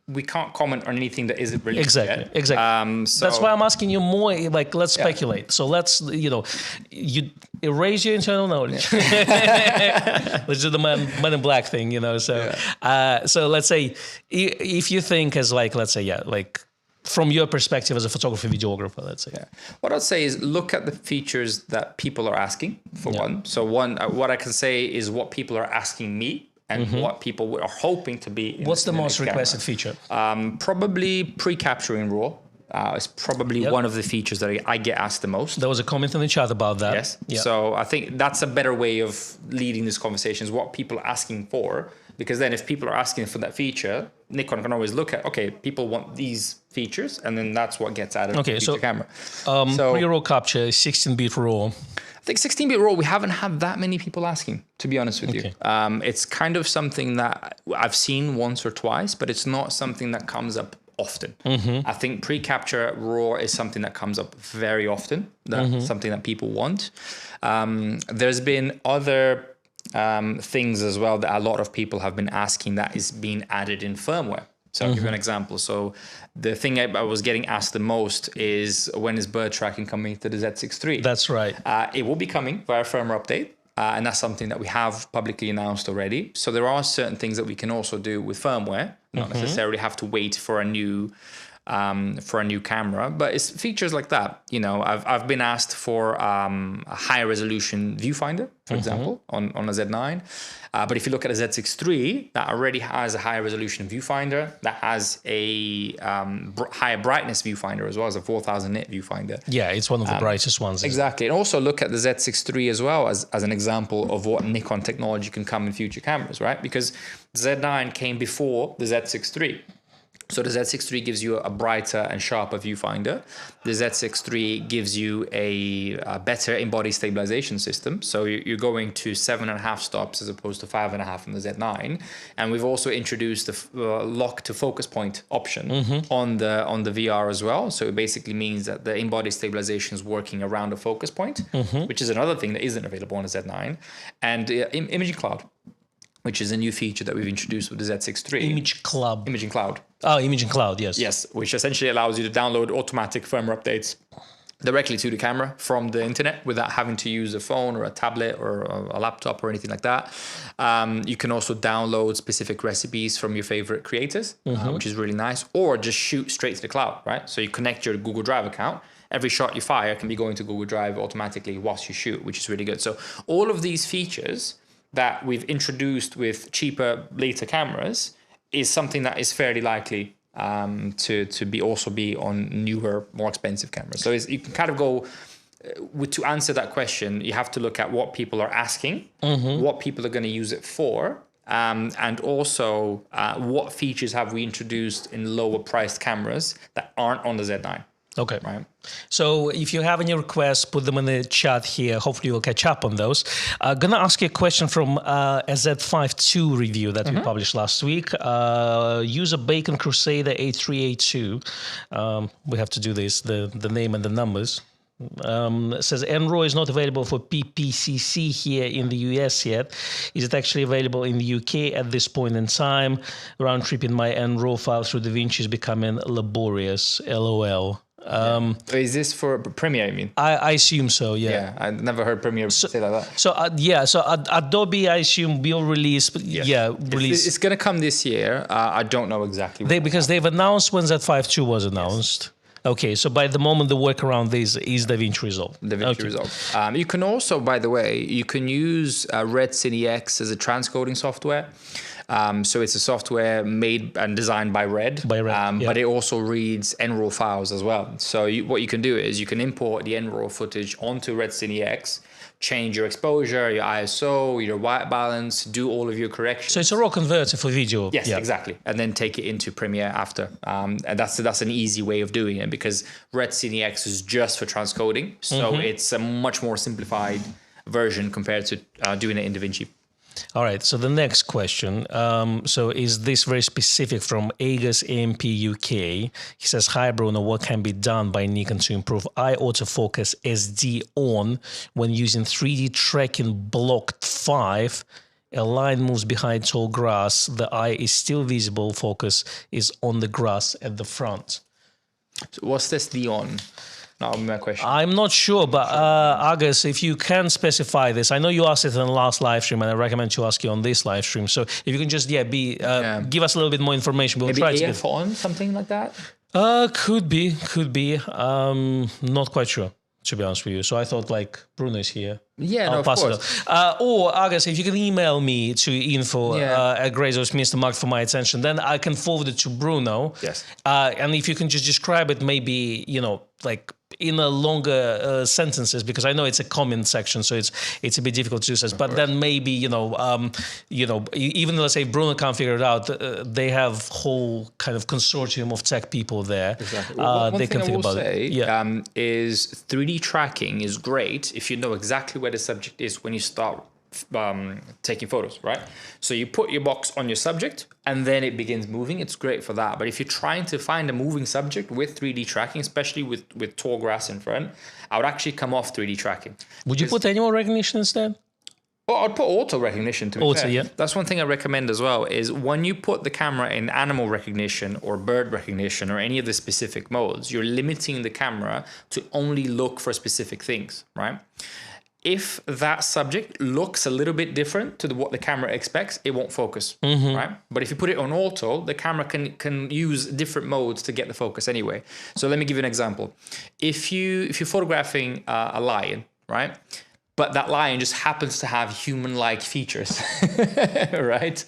we can't comment on anything that isn't released yet. Exactly. So that's why I'm asking you more. Like, let's speculate. So let's, you erase your internal knowledge. Let's do the man in black thing, So, so let's say if you think as let's say, from your perspective as a photographer, videographer, let's say. Yeah. What I'd say is look at the features that people are asking for one. So what I can say is what people are asking me. And what people are hoping to be. What's the most requested feature? Probably pre-capturing RAW. It's probably one of the features that I get asked the most. There was a comment in the chat about that. Yes. Yep. So I think that's a better way of leading this conversation, is what people are asking for. Because then if people are asking for that feature, Nikon can always look at, okay, people want these features, and then that's what gets added to the camera. Pre-RAW capture, 16-bit RAW. I think 16-bit RAW, we haven't had that many people asking, to be honest with you. It's kind of something that I've seen once or twice, but it's not something that comes up often. I think pre-capture RAW is something that comes up very often. That's something that people want. There's been other things as well that a lot of people have been asking that is being added in firmware. So I'll give you an example. So the thing I was getting asked the most is, when is bird tracking coming to the Z6 III? That's right. It will be coming via firmware update. And that's something that we have publicly announced already. So there are certain things that we can also do with firmware, not necessarily have to wait for a new camera, but it's features like that. I've been asked for a higher resolution viewfinder, for example, on a Z9. But if you look at a Z6 III, that already has a higher resolution viewfinder, that has a higher brightness viewfinder as well, as a 4000 nit viewfinder. Yeah, it's one of the brightest ones. Exactly. And also look at the Z6 III as well as an example of what Nikon technology can come in future cameras, right? Because Z9 came before the Z6 III. So the Z6 III gives you a brighter and sharper viewfinder. The Z6 III gives you a better in-body stabilization system. So you're going to 7.5 stops as opposed to 5.5 on the Z9. And we've also introduced the lock to focus point option on the VR as well. So it basically means that the in-body stabilization is working around a focus point, which is another thing that isn't available on the Z9. And imaging cloud, which is a new feature that we've introduced with the Z6 III. Imaging cloud. Oh, imaging cloud, yes. Yes, which essentially allows you to download automatic firmware updates directly to the camera from the internet without having to use a phone or a tablet or a laptop or anything like that. You can also download specific recipes from your favorite creators, which is really nice, or just shoot straight to the cloud, right? So you connect your Google Drive account. Every shot you fire can be going to Google Drive automatically whilst you shoot, which is really good. So all of these features that we've introduced with cheaper later cameras is something that is fairly likely to be on newer, more expensive cameras. So you can kind of go to answer that question. You have to look at what people are asking, what people are going to use it for, and also what features have we introduced in lower priced cameras that aren't on the Z9. Okay. Right. So if you have any requests, put them in the chat here. Hopefully we'll catch up on those. Gonna ask you a question from a Z5ii review that we published last week. User Bacon Crusader 8382. We have to do this, the name and the numbers. It says NRAW is not available for PPCC here in the US yet. Is it actually available in the UK at this point in time? Round tripping my NRAW file through DaVinci is becoming laborious. LOL. Is this for Premiere, you mean? I assume so, yeah. Yeah, I've never heard Premiere say like that. So Adobe, I assume, will release, release. It's going to come this year. I don't know exactly. Because they've announced when Z5ii was announced. Yes. Okay, so by the moment the workaround is DaVinci Resolve. DaVinci Resolve. You can also, by the way, you can use Red Cine X as a transcoding software. So it's a software made and designed by Red. But it also reads NRAW files as well. So what you can do is you can import the NRAW footage onto Red Cine X, change your exposure, your ISO, your white balance, do all of your corrections. So it's a raw converter for video. Yes, exactly. And then take it into Premiere after. And that's an easy way of doing it, because Red Cine X is just for transcoding. So it's a much more simplified version compared to doing it in DaVinci. All right, so the next question. So is this very specific from Agus AMP UK? He says, hi Bruno, what can be done by Nikon to improve eye autofocus SD on when using 3D tracking blocked 5? A line moves behind tall grass, the eye is still visible, focus is on the grass at the front. So what's this the on? That would be my question. I'm not sure, but Agus, if you can specify this, I know you asked it in the last live stream, and I recommend to ask you on this live stream. So if you can just give us a little bit more information, we'll try to AF on, something like that. Could be. Not quite sure, to be honest with you. So I thought like Bruno is here. Yeah, I'll pass it on. Or Agus, if you can email me to info at Grey's for my attention, then I can forward it to Bruno. Yes. And if you can just describe it, maybe like in a longer sentences, because I know it's a comment section, so it's a bit difficult to do. But then maybe even let's say Bruno can't figure it out, they have whole kind of consortium of tech people there. Exactly. One they thing can think about it. Yeah. Is 3D tracking is great if you know exactly where the subject is when you start taking photos, right? So you put your box on your subject and then it begins moving. It's great for that. But if you're trying to find a moving subject with 3D tracking, especially with tall grass in front, I would actually come off 3D tracking. Would you put animal recognition instead? Well, I'd put auto recognition to be fair. Yeah. That's one thing I recommend as well, is when you put the camera in animal recognition or bird recognition or any of the specific modes, you're limiting the camera to only look for specific things, right? If that subject looks a little bit different to what the camera expects, it won't focus, right? But if you put it on auto, the camera can use different modes to get the focus anyway. So let me give you an example. If you're photographing a lion, right? But that lion just happens to have human-like features, right?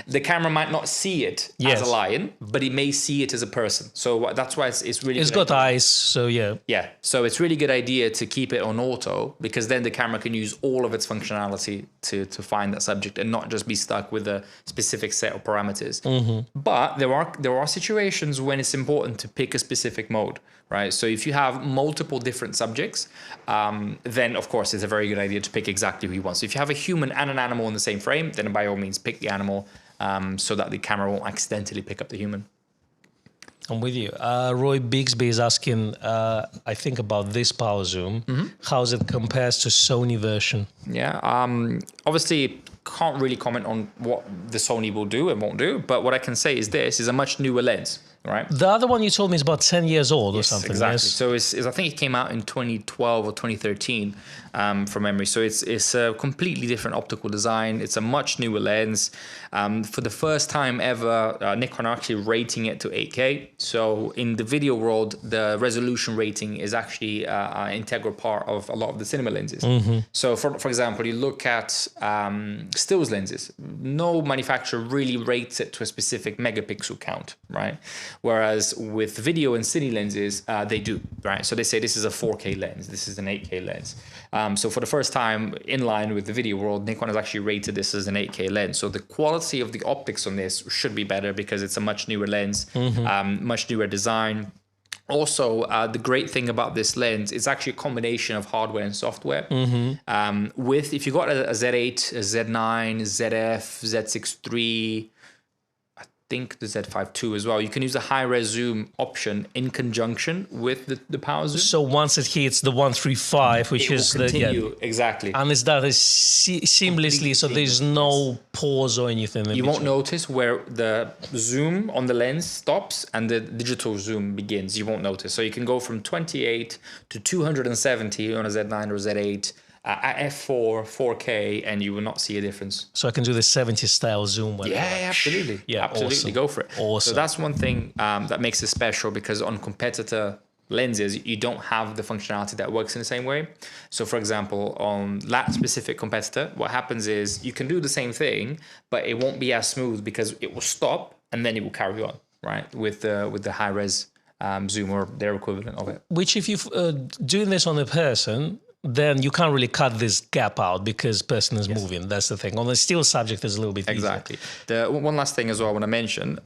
The camera might not see it as a lion, but it may see it as a person. So that's why it's really. It's got eyes, so yeah. Yeah, so it's really good idea to keep it on auto, because then the camera can use all of its functionality to find that subject and not just be stuck with a specific set of parameters. But there are situations when it's important to pick a specific mode, right? So if you have multiple different subjects, then of course it's a very good idea to pick exactly who you want. So if you have a human and an animal in the same frame, then by all means pick the animal so that the camera won't accidentally pick up the human. I'm with you. Roy Bixby is asking, I think, about this power zoom. How it compares to Sony version? Yeah, obviously can't really comment on what the Sony will do and won't do, but what I can say is this is a much newer lens. Right. The other one you told me is about 10 years old or something. Exactly. Yes? So I think it came out in 2012 or 2013 from memory. So it's a completely different optical design. It's a much newer lens. For the first time ever, Nikon are actually rating it to 8K. So in the video world, the resolution rating is actually an integral part of a lot of the cinema lenses. So for example, you look at stills lenses. No manufacturer really rates it to a specific megapixel count, right? Whereas with video and cine lenses, they do, right? So they say this is a 4K lens, this is an 8K lens. So for the first time, in line with the video world, Nikon has actually rated this as an 8K lens. So the quality of the optics on this should be better because it's a much newer lens, much newer design. Also, the great thing about this lens is actually a combination of hardware and software. If you got a Z8, a Z9, ZF, Z6 III, I think the Z5ii as well, you can use the high-res zoom option in conjunction with the power zoom. So once it hits the 135, which is the exactly, and it's done seamlessly, so there's no pause or anything. You won't notice where the zoom on the lens stops and the digital zoom begins. You won't notice. So you can go from 28 to 270 on a Z9 or Z8. At f4, 4K, and you will not see a difference. So I can do the 70 style zoom. Yeah, absolutely. Yeah, absolutely. Awesome. Go for it. Awesome. So that's one thing that makes it special, because on competitor lenses, you don't have the functionality that works in the same way. So for example, on that specific competitor, what happens is you can do the same thing, but it won't be as smooth because it will stop and then it will carry on, right? With the high res zoom or their equivalent of it. Which if you're doing this on a person, then you can't really cut this gap out because person is moving. That's the thing. On the still subject is a little bit Exactly. easier. The one last thing as well I want to mention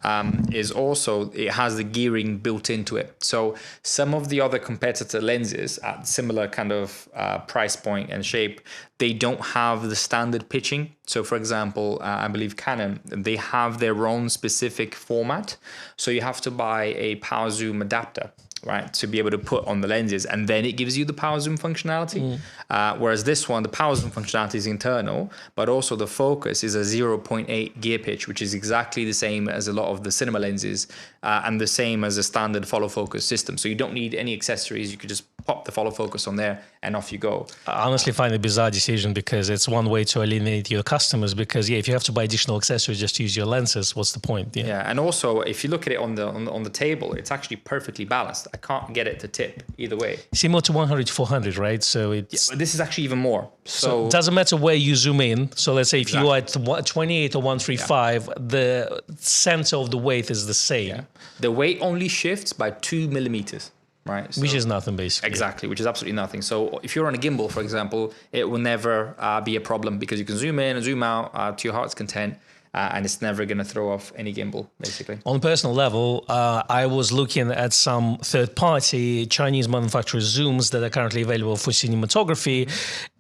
is also it has the gearing built into it. So some of the other competitor lenses at similar kind of price point and shape, they don't have the standard pitching. So for example, I believe Canon, they have their own specific format. So you have to buy a power zoom adapter, right, to be able to put on the lenses, and then it gives you the power zoom functionality. Whereas this one, the power zoom functionality is internal, but also the focus is a 0.8 gear pitch, which is exactly the same as a lot of the cinema lenses and the same as a standard follow focus system. So you don't need any accessories. You could just pop the follow focus on there and off you go. I honestly find it a bizarre decision because it's one way to alienate your customers because, if you have to buy additional accessories just to use your lenses, what's the point? Yeah, and also if you look at it on the table, it's actually perfectly balanced. I can't get it to tip either way. Similar to 100 to 400, right? So it's... But this is actually even more. So it doesn't matter where you zoom in. So let's say if you are at 28 or 135, the center of the weight is the same. Yeah. The weight only shifts by 2 millimeters. Right, so, which is nothing, basically. Exactly, which is absolutely nothing. So if you're on a gimbal, for example, it will never be a problem because you can zoom in and zoom out to your heart's content, and it's never going to throw off any gimbal, basically. On a personal level, I was looking at some third-party Chinese manufacturers zooms that are currently available for cinematography,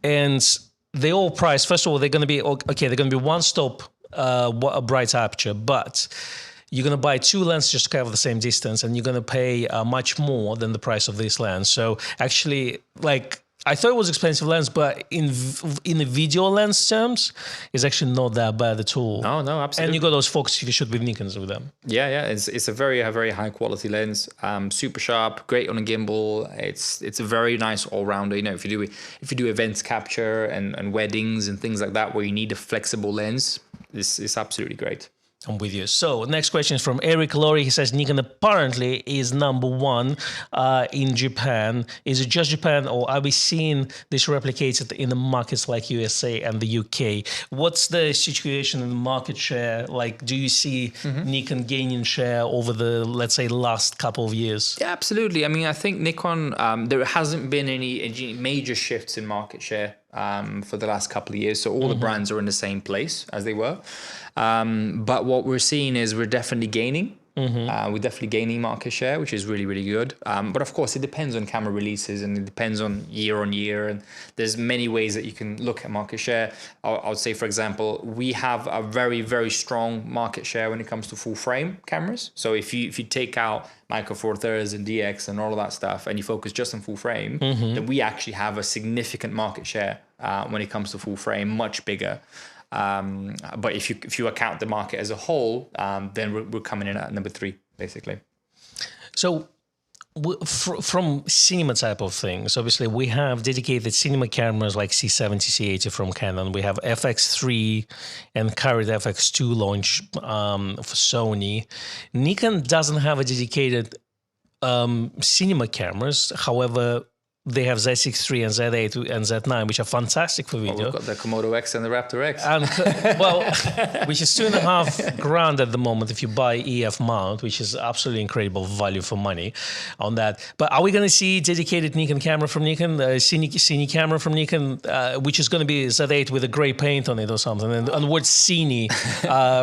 and they all price. First of all, they're going to be okay. They're going to be one-stop bright aperture, but you're going to buy two lenses just to cover the same distance, and you're going to pay much more than the price of this lens. So actually, like, I thought it was expensive lens, but in the video lens terms, it's actually not that bad at all. No, absolutely. And you got those focus if you shoot with Nikons with them. Yeah, it's a very high quality lens, super sharp, great on a gimbal. It's a very nice all rounder. You know, if you do events capture and weddings and things like that where you need a flexible lens, this is absolutely great. I'm with you. So next question is from Eric Laurie. He says Nikon apparently is #1 in Japan. Is it just Japan, or are we seeing this replicated in the markets like USA and the UK? What's the situation in the market share? Like, do you see Nikon gaining share over the, let's say, last couple of years? Yeah, absolutely. I mean, I think Nikon, there hasn't been any major shifts in market share for the last couple of years. So all the brands are in the same place as they were. But what we're seeing is we're definitely gaining. We're definitely gaining market share, which is really good. But of course, it depends on camera releases and it depends on year. And there's many ways that you can look at market share. I would say, for example, we have a very strong market share when it comes to full frame cameras. So if you take out Micro Four Thirds and DX and all of that stuff, and you focus just on full frame, then we actually have a significant market share when it comes to full frame, much bigger. But if you account the market as a whole, then we're coming in at #3, basically. So from cinema type of things, obviously we have dedicated cinema cameras like C70, C80 from Canon. We have FX3 and current FX2 launch for Sony. Nikon doesn't have a dedicated cinema cameras. However, they have Z6 III and Z8 and Z9, which are fantastic for video. We've got the Komodo X and the Raptor X. And, well, which is $2,500 at the moment if you buy EF mount, which is absolutely incredible value for money on that. But are we going to see dedicated Nikon camera from Nikon, Cine camera from Nikon, which is going to be Z8 with a gray paint on it or something, and the word Cine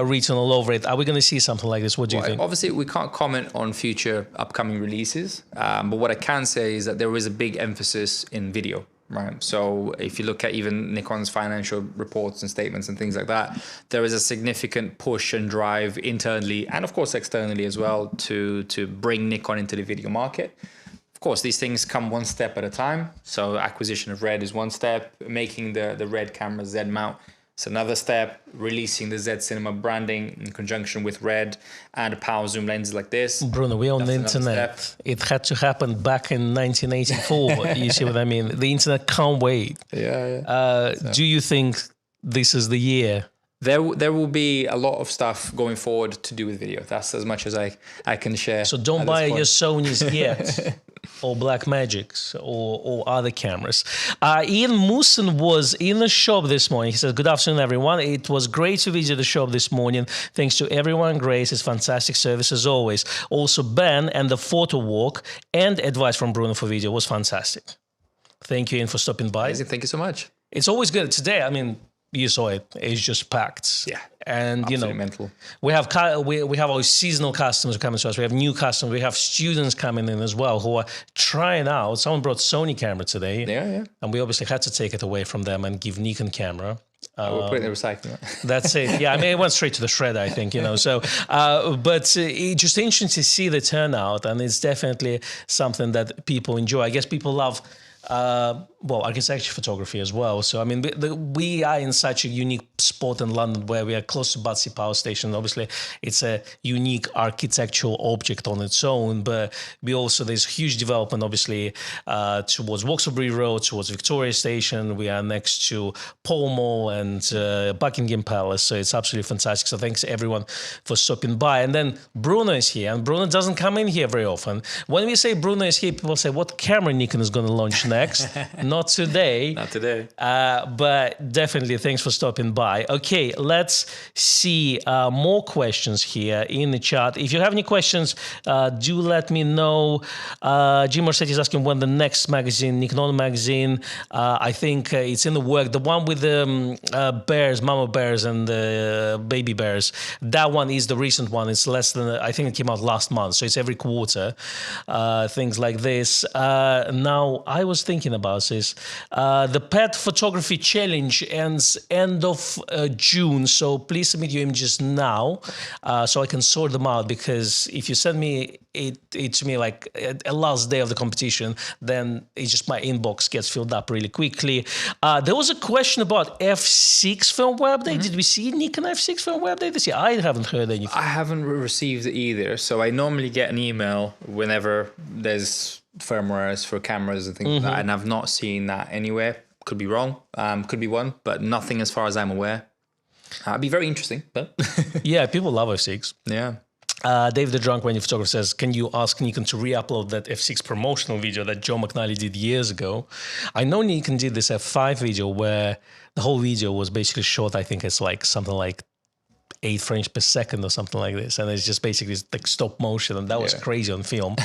written all over it? Are we going to see something like this? What do you think? Obviously, we can't comment on future upcoming releases, but what I can say is that there is a big emphasis in video, right? So if you look at even Nikon's financial reports and statements and things like that, there is a significant push and drive internally and of course externally as well to bring Nikon into the video market. Of course, these things come one step at a time. So acquisition of Red is one step, making the Red camera Z mount. It's another step, releasing the Z Cinema branding in conjunction with Red and a power zoom lens like this. Bruno, we're on the internet. It had to happen back in 1984. You see what I mean? The internet can't wait. Yeah. Do you think this is the year? There will be a lot of stuff going forward to do with video. That's as much as I can share. So don't buy your Sonys yet, or Blackmagics, or other cameras. Ian Mooson was in the shop this morning. He said, "Good afternoon, everyone. It was great to visit the shop this morning. Thanks to everyone. Grace is fantastic service as always. Also, Ben and the photo walk and advice from Bruno for video was fantastic." Thank you, Ian, for stopping by. Amazing. Thank you so much. It's always good. Today, I mean, you saw it. It's just packed. Yeah. And, you know, Mental. we have our seasonal customers coming to us. We have new customers. We have students coming in as well who are trying out. Someone brought Sony camera today. Yeah. And we obviously had to take it away from them and give Nikon camera. We'll put it in the recycling. That's it. Yeah, I mean, it went straight to the shredder, I think, you know. So, but it's just interesting to see the turnout, and it's definitely something that people enjoy. I guess people love, architecture photography as well. So, I mean, we are in such a unique spot in London where we are close to Battersea Power Station. Obviously, it's a unique architectural object on its own, but we also, there's huge development, obviously, towards Vauxhall Road, towards Victoria Station. We are next to Pall Mall and Buckingham Palace. So it's absolutely fantastic. So thanks everyone for stopping by. And then Bruno is here, and Bruno doesn't come in here very often. When we say Bruno is here, people say, what camera Nikon is going to launch next? Not today. Not today. But definitely thanks for stopping by. Okay, let's see more questions here in the chat. If you have any questions, do let me know. Jim Morsetti is asking when the next magazine, Nikon magazine, I think it's in the work. The one with the bears, mama bears and the baby bears, that one is the recent one. It's less than, I think it came out last month. So it's every quarter, things like this. Now, I was thinking about this. The pet photography challenge ends end of June, so please submit your images now so I can sort them out, because if you send me it to me like a last day of the competition, then it's just my inbox gets filled up really quickly. There was a question about F6 firmware update. Did we see Nikon F6 firmware update this year? I haven't heard anything. I haven't received it either. So I normally get an email whenever there's firmwares for cameras and things like that, and I've not seen that anywhere. Could be wrong, could be one, but nothing as far as I'm aware. It'd be very interesting, but yeah, people love F6. Yeah. Dave the Drunk Wendy Photographer says, can you ask Nikon to re-upload that F6 promotional video that Joe McNally did years ago? I know Nikon did this F5 video where the whole video was basically shot, I think it's like something like 8 frames per second or something like this, and it's just basically like stop motion, and that was crazy on film.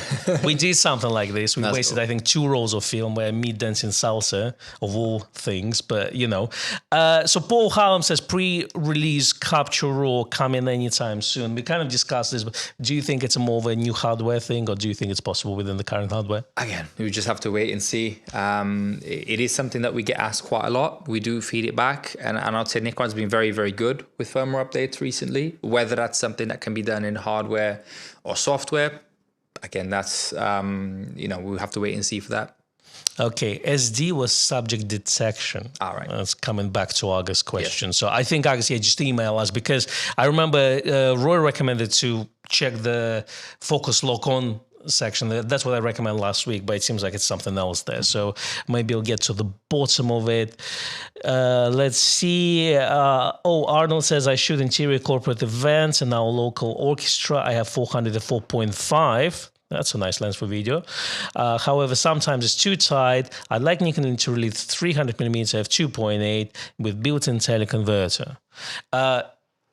We did something like this. We wasted, I think, 2 rolls of film where me dancing salsa of all things, but you know. So Paul Hallam says pre-release Capture Raw coming anytime soon. We kind of discussed this, but do you think it's more of a new hardware thing, or do you think it's possible within the current hardware? Again, we just have to wait and see. It is something that we get asked quite a lot. We do feed it back, and I'd say Nikon's been very, very good with firmware updates recently. Whether that's something that can be done in hardware or software, again, that's we'll have to wait and see for that. Okay, SD was subject detection. All right. That's coming back to August's question. Yes. So I think August, just email us, because I remember Roy recommended to check the focus lock-on section. That's what I recommended last week, but it seems like it's something else there. So maybe I'll get to the bottom of it. Let's see. Arnold says, I shoot interior corporate events and now local orchestra. I have 400 to 4.5. That's a nice lens for video. However, sometimes it's too tight. I'd like Nikon to release 300 millimeter f2.8 with built-in teleconverter.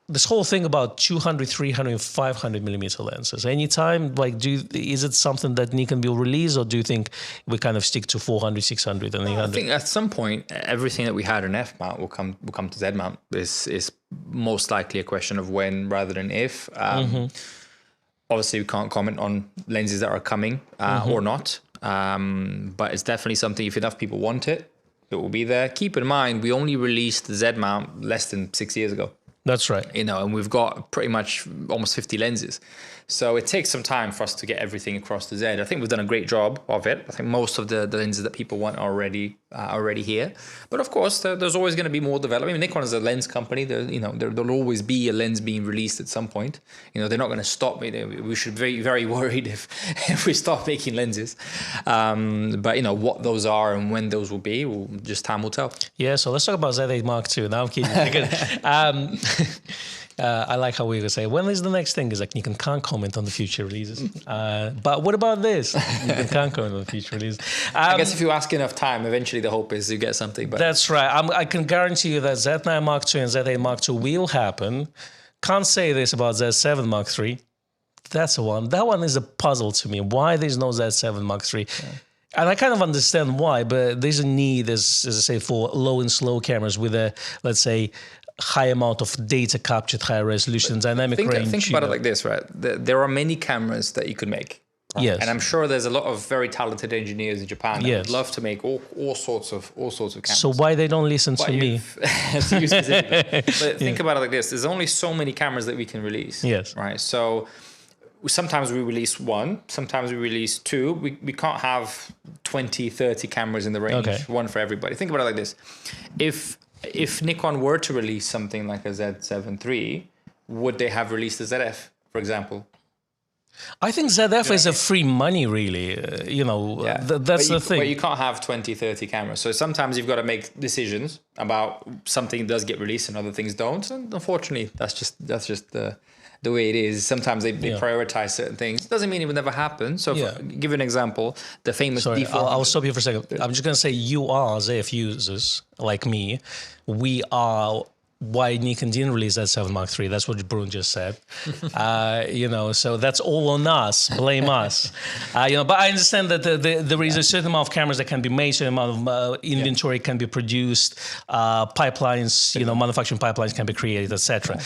This whole thing about 200, 300, 500 millimeter lenses. Anytime, like, is it something that Nikon will release, or do you think we kind of stick to 400, 600, and 800? I think at some point, everything that we had in F mount will come to Z mount. Is most likely a question of when rather than if. Obviously, we can't comment on lenses that are coming or not, but it's definitely something. If enough people want it, it will be there. Keep in mind, we only released the Z mount less than 6 years ago. That's right. And we've got pretty much almost 50 lenses. So it takes some time for us to get everything across the Z. I think we've done a great job of it. I think most of the lenses that people want are already here. But of course, there's always going to be more development. I mean, Nikon is a lens company. There'll always be a lens being released at some point. They're not going to stop. We should be very worried if we stop making lenses. But what those are and when those will be, just time will tell. Yeah, so let's talk about Z8 Mark II. Now I'm kidding. I like how we would say, when is the next thing? Is like, Nikon can't comment on the future releases. But what about this? Nikon can't comment on the future releases. I guess if you ask enough time, eventually the hope is you get something. But that's right. I can guarantee you that Z9 Mark II and Z8 Mark II will happen. Can't say this about Z7 Mark III. That's the one. That one is a puzzle to me. Why there's no Z7 Mark III? Yeah. And I kind of understand why, but there's a need, as I say, for low and slow cameras with a, let's say, high amount of data captured, high resolution, dynamic range. Think about it like this, right? There are many cameras that you could make. Right? Yes. And I'm sure there's a lot of very talented engineers in Japan that would love to make all sorts of cameras. So why they don't listen to me? To you specifically. But think about it like this: there's only so many cameras that we can release. Yes. Right. So sometimes we release one, sometimes we release two. We can't have 20, 30 cameras in the range, one for everybody. Think about it like this: if Nikon were to release something like a Z7 III, would they have released a ZF, for example? I think ZF is a free money, really. That's the thing. But you can't have 20, 30 cameras. So sometimes you've got to make decisions about something does get released and other things don't. And unfortunately, that's just the way it is. Sometimes they prioritize certain things. Doesn't mean it would never happen. So give an example, the famous D400. I'll stop you for a second. I'm just going to say you are ZF users like me. We are why Nikon didn't release that 7 Mark III. That's what Bruno just said. So that's all on us. Blame us. But I understand that there is a certain amount of cameras that can be made, certain amount of inventory can be produced, pipelines, manufacturing pipelines can be created, etc.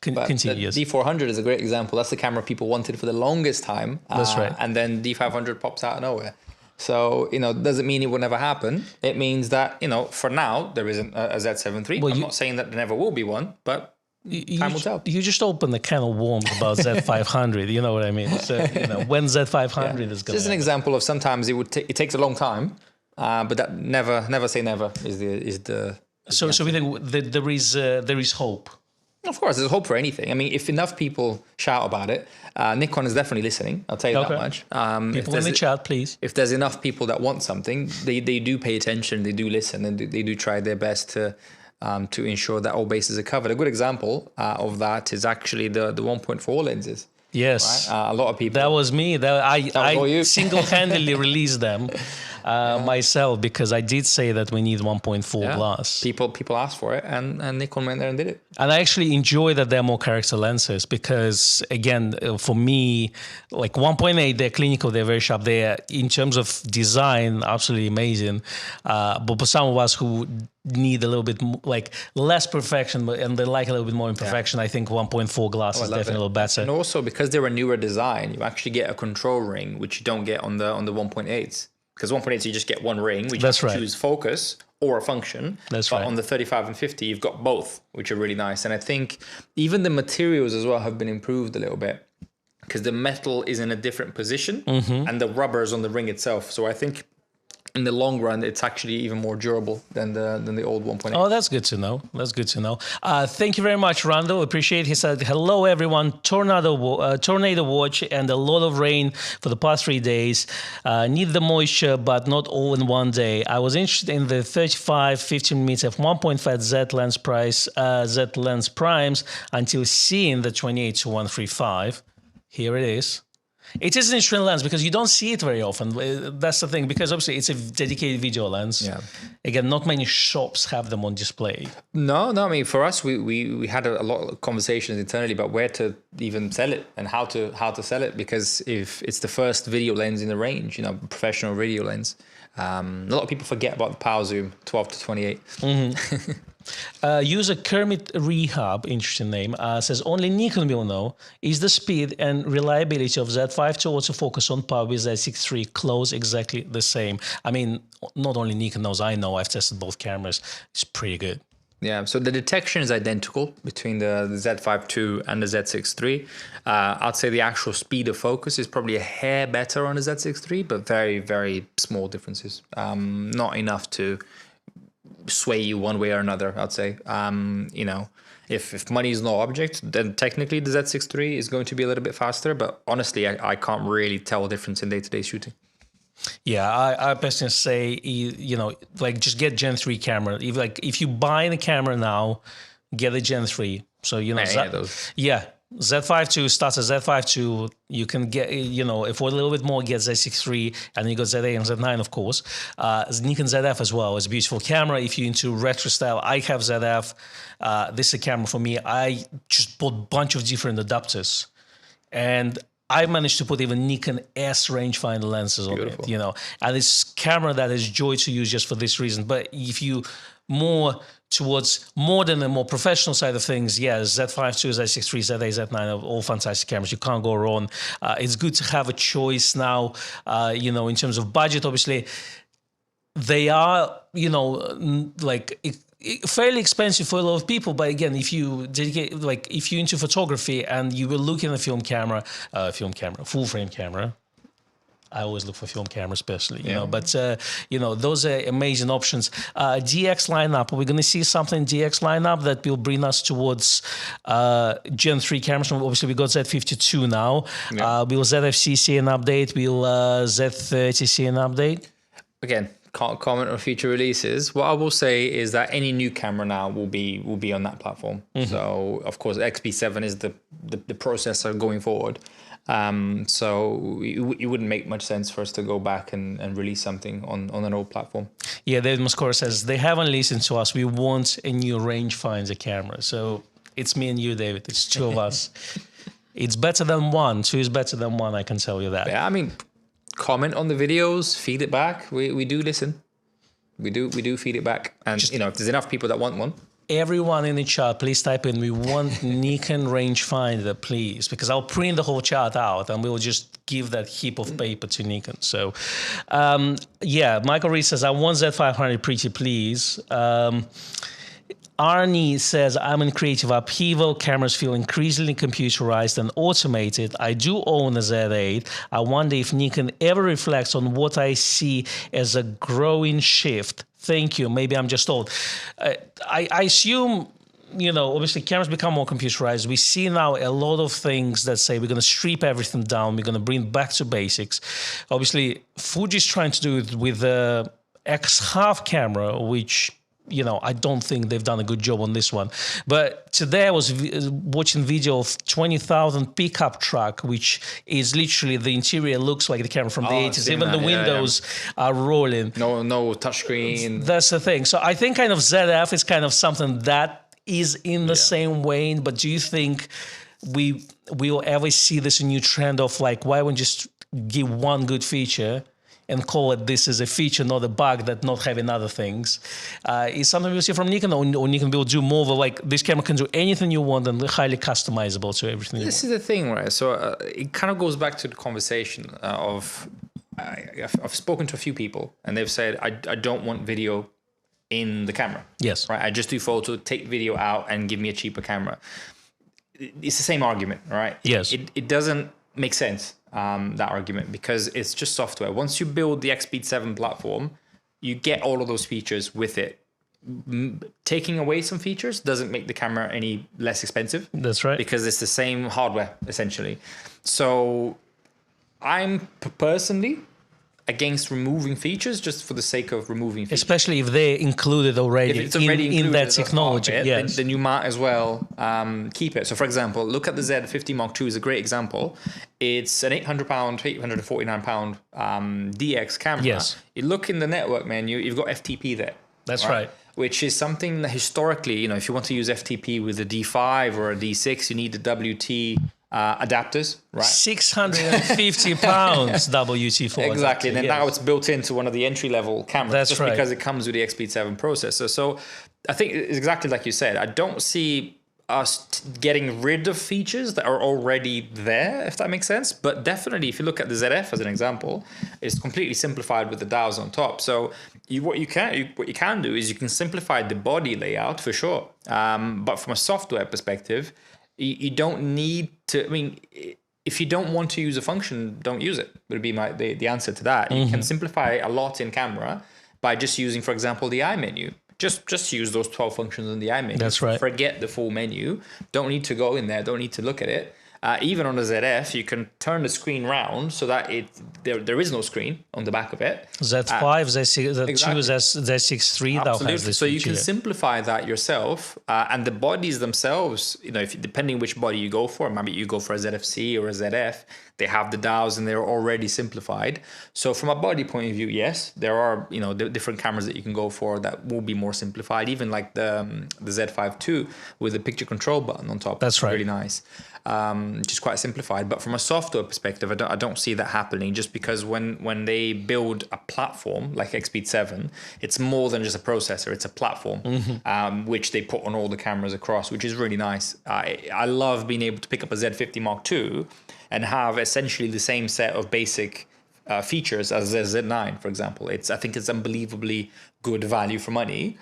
Continue. The D400 is a great example. That's the camera people wanted for the longest time. That's right. And then D500 pops out of nowhere. So, doesn't mean it will never happen. It means that, for now, there isn't a Z7 III. I'm not saying that there never will be one, but time will tell. You just opened a can of worms about Z500, you know what I mean? So, when Z500 is going to Just an example of sometimes it takes a long time, but that never say never is the So we think that there is hope. Of course, there's hope for anything. I mean, if enough people shout about it, Nikon is definitely listening. I'll tell you that much. People in the chat, please. If there's enough people that want something, they do pay attention, they do listen, and they do try their best to ensure that all bases are covered. A good example of that is actually the 1.4 lenses. Yes, right? A lot of people. That was me. I single-handedly released them myself because I did say that we need 1.4 glass. People asked for it, and Nikon went there and did it. And I actually enjoy that there are more character lenses because, again, for me, like 1.8, they're clinical, they're very sharp. They're, in terms of design, absolutely amazing. But for some of us who need a little bit less perfection, and they like a little bit more imperfection, I think 1.4 glass is definitely a little better. And also, because they're a newer design, you actually get a control ring, which you don't get on the 1.8s. Because 1.8s, you just get one ring, which you choose focus or a function. But on the 35 and 50, you've got both, which are really nice. And I think even the materials as well have been improved a little bit because the metal is in a different position and the rubber is on the ring itself. So I think in the long run, it's actually even more durable than the old 1.8. Oh, that's good to know. Thank you very much, Rando. Appreciate it. He said, hello, everyone. Tornado watch and a lot of rain for the past 3 days. Need the moisture, but not all in one day. I was interested in the 35 15mm f1.5 Z lens primes until seeing the 28-135. Here it is. It is an interesting lens because you don't see it very often. That's the thing, because obviously it's a dedicated video lens. Yeah. Again, not many shops have them on display. No. I mean, for us, we had a lot of conversations internally about where to even sell it and how to sell it, because if it's the first video lens in the range, professional video lens, a lot of people forget about the power zoom 12 to 28. User Kermit Rehab, interesting name, says only Nikon will know. Is the speed and reliability of Z5 II autofocus on par with Z6 III close exactly the same? I mean, not only Nikon knows, I know. I've tested both cameras. It's pretty good. Yeah, so the detection is identical between the Z5 II and the Z6 III. I'd say the actual speed of focus is probably a hair better on the Z6 III, but very, very small differences. Not enough to sway you one way or another, I'd say. If money is no object, then technically the Z6 III is going to be a little bit faster, but honestly, I can't really tell a difference in day-to-day shooting. Yeah, I personally say, just get Gen 3 camera. If you buy the camera now, get a Gen 3. So, Z5 II starts at Z5 II. You can get, for a little bit more, get Z6 III, and you got Z8 and Z9, of course. Nikon ZF as well is a beautiful camera. If you're into retro style, I have ZF. This is a camera for me. I just bought a bunch of different adapters. And I managed to put even Nikon S rangefinder lenses on it, you know, and it's camera that is joy to use just for this reason. But if you more towards modern and more professional side of things, yes, Z5ii, Z6 III, Z8, Z9 are all fantastic cameras. You can't go wrong. It's good to have a choice now, you know, in terms of budget, obviously. They are, you know, like fairly expensive for a lot of people. But again, if you dedicate, like if you're into photography and you will look in a full frame camera. I always look for film camera, especially, you know. But you know, those are amazing options. DX lineup. We're going to see something DX lineup that will bring us towards Gen 3 cameras. Obviously, we got Z52 now. Will ZFC see an update? Will Z30 see an update? Again, can't comment on future releases. What I will say is that any new camera now will be on that platform. So of course, XP7 is the processor going forward. So it wouldn't make much sense for us to go back and release something on an old platform. Yeah, David Moscora says they haven't listened to us. We want a new rangefinder camera. So it's me and you, David. It's two of us. It's better than one. Two is better than one. I can tell you that. Yeah, I mean, comment on the videos, feed it back. We do listen. We do feed it back. And you know, if there's enough people that want one. Everyone in the chat, please type in, we want Nikon rangefinder, please, because I'll print the whole chart out and we'll just give that heap of paper to Nikon. So, yeah, Michael Reed says, I want Z500 pretty, please. Arnie says, I'm in creative upheaval. Cameras feel increasingly computerized and automated. I do own a Z8. I wonder if Nikon ever reflects on what I see as a growing shift. Thank you. Maybe I'm just old. I assume, you know, obviously cameras become more computerized. We see now a lot of things that say we're going to strip everything down. We're going to bring back to basics. Obviously, Fuji's trying to do it with the X1/2 camera, which, you know, I don't think they've done a good job on this one. But today I was watching video of 20,000 pickup truck, which is literally the interior looks like the camera from the 80s. Even the windows are rolling. No touchscreen. That's the thing. So I think kind of ZF is kind of something that is in the same vein. But do you think we will ever see this new trend of like, why wouldn't just give one good feature and call it this is a feature, not a bug, that not having other things? Is something we'll see from Nikon, or Nikon will do more of a, like, this camera can do anything you want and highly customizable to everything you want? This is the thing, right? So it kind of goes back to the conversation of, I've spoken to a few people and they've said, I don't want video in the camera. Yes. Right. I just do photo, take video out and give me a cheaper camera. It's the same argument, right? Yes. It doesn't make sense. That argument, because it's just software. Once you build the XP7 platform, you get all of those features with it. Taking away some features doesn't make the camera any less expensive. That's right. Because it's the same hardware, essentially. So I'm personally against removing features just for the sake of removing features. Especially if they're included already, if it's already in that technology. Yes. Then you might as well keep it. So for example, look at the Z50 Mark II is a great example. It's an £800, £849 DX camera. Yes. You look in the network menu, you've got FTP there. That's right. Which is something that historically, you know, if you want to use FTP with a D5 or a D6, you need the WT adapters, right? £650 WT4. Exactly. And then now it's built into one of the entry-level cameras. That's just right. Because it comes with the XP7 processor. So I think it's exactly like you said. I don't see us getting rid of features that are already there, if that makes sense. But definitely, if you look at the ZF as an example, it's completely simplified with the dials on top. So what you can do is you can simplify the body layout for sure. But from a software perspective, you don't need to. I mean, if you don't want to use a function, don't use it. Would be the answer to that. You can simplify a lot in camera by just using, for example, the I menu. Just use those 12 functions in the I menu. That's right. Forget the full menu. Don't need to go in there. Don't need to look at it. Even on the ZF, you can turn the screen round so that there is no screen on the back of it. Z5, Z6, Z2, exactly. Z6 III now has this So you feature. can simplify that yourself, and the bodies themselves, you know, depending which body you go for, maybe you go for a ZFC or a ZF, they have the dials and they're already simplified. So from a body point of view, yes, there are, you know, different cameras that you can go for that will be more simplified. Even like the Z5ii with the picture control button on top. That's right. Really nice. which is quite simplified. But from a software perspective, I don't see that happening, just because when they build a platform like X-Speed 7, it's more than just a processor, it's a platform, which they put on all the cameras across, which is really nice. I love being able to pick up a Z50 Mark II and have essentially the same set of basic features as the Z9, for example. I think it's unbelievably good value for money.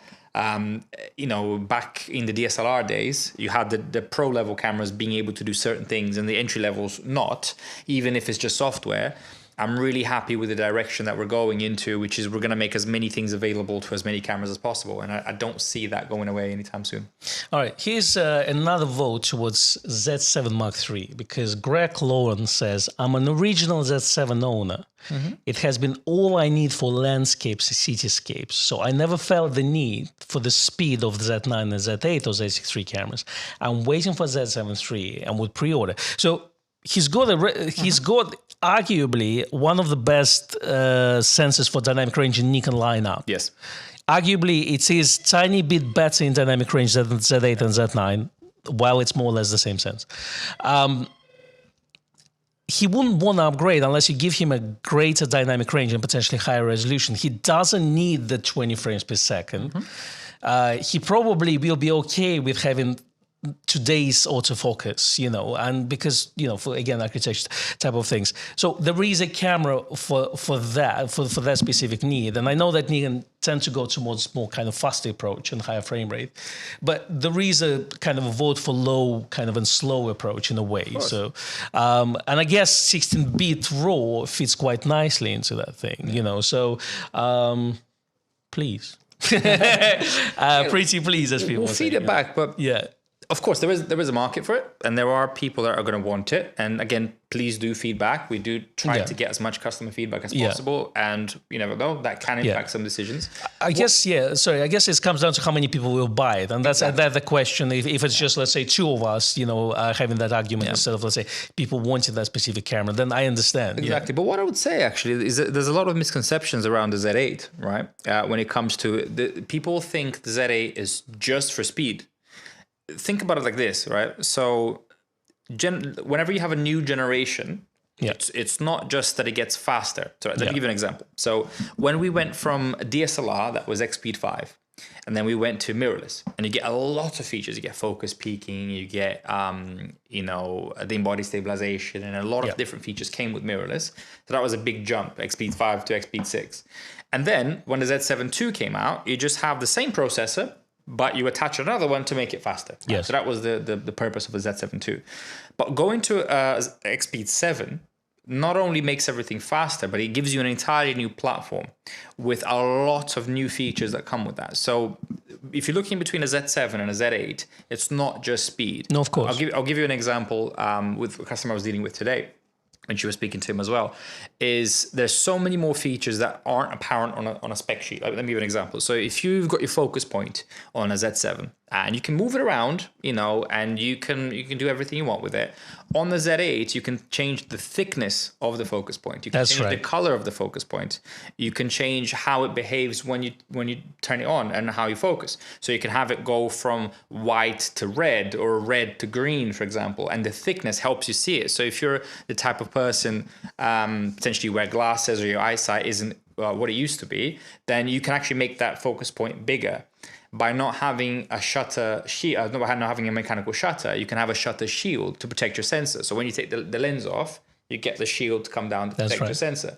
You know, back in the DSLR days, you had the pro level cameras being able to do certain things and the entry levels not, even if it's just software. I'm really happy with the direction that we're going into, which is we're going to make as many things available to as many cameras as possible. And I don't see that going away anytime soon. All right, here's another vote towards Z7 Mark III, because Greg Lauren says, I'm an original Z7 owner. It has been all I need for landscapes, cityscapes. So I never felt the need for the speed of the Z9 and Z8 or Z6 III cameras. I'm waiting for Z7 III and would pre-order. So he's got arguably one of the best sensors for dynamic range in Nikon lineup. Yes. Arguably, it is tiny bit better in dynamic range than Z8 and Z9, while it's more or less the same sense. He wouldn't want to upgrade unless you give him a greater dynamic range and potentially higher resolution. He doesn't need the 20 frames per second. He probably will be okay with having today's autofocus, you know, and because, you know, for again architecture type of things. So there is a camera for that specific need, and I know that Nikon tend to go towards more kind of faster approach and higher frame rate, but there is a kind of a vote for low kind of and slow approach in a way. So, and I guess 16-bit RAW fits quite nicely into that thing, you know. So, please, pretty please, as people we'll feed it back, but yeah. Of course, there is a market for it, and there are people that are going to want it. And again, please do feedback. We do try to get as much customer feedback as possible, and you never know, that can impact some decisions. I guess I guess it comes down to how many people will buy it, and that's the question. If it's just, let's say, two of us, you know, having that argument instead of, let's say, people wanting that specific camera, then I understand. Exactly. But what I would say actually is that there's a lot of misconceptions around the Z8, right? When it comes to people think the Z8 is just for speed. Think about it like this, right? So whenever you have a new generation, it's not just that it gets faster. So let me give you an example. So when we went from a DSLR that was X-Speed 5, and then we went to mirrorless, and you get a lot of features. You get focus peaking, you get, you know, the embodied stabilization, and a lot of different features came with mirrorless. So that was a big jump, X-Speed 5 to X-Speed 6. And then when the Z7 II came out, you just have the same processor, but you attach another one to make it faster. Yes. So that was the purpose of the Z7 II. But going to X-Speed 7 not only makes everything faster, but it gives you an entirely new platform with a lot of new features that come with that. So if you're looking between a Z7 and a Z8, it's not just speed. No, of course. I'll give you an example with a customer I was dealing with today, and she was speaking to him as well, is there's so many more features that aren't apparent on a spec sheet. Let me give you an example. So if you've got your focus point on a Z7 and you can move it around, you know, and you can do everything you want with it. On the Z8, you can change the thickness of the focus point. You can change the color of the focus point. You can change how it behaves when you turn it on and how you focus. So you can have it go from white to red or red to green, for example, and the thickness helps you see it. So if you're the type of person potentially you wear glasses or your eyesight isn't what it used to be, then you can actually make that focus point bigger. By not having a shutter shield, not having a mechanical shutter, you can have a shutter shield to protect your sensor. So when you take the lens off, you get the shield to come down to protect your sensor.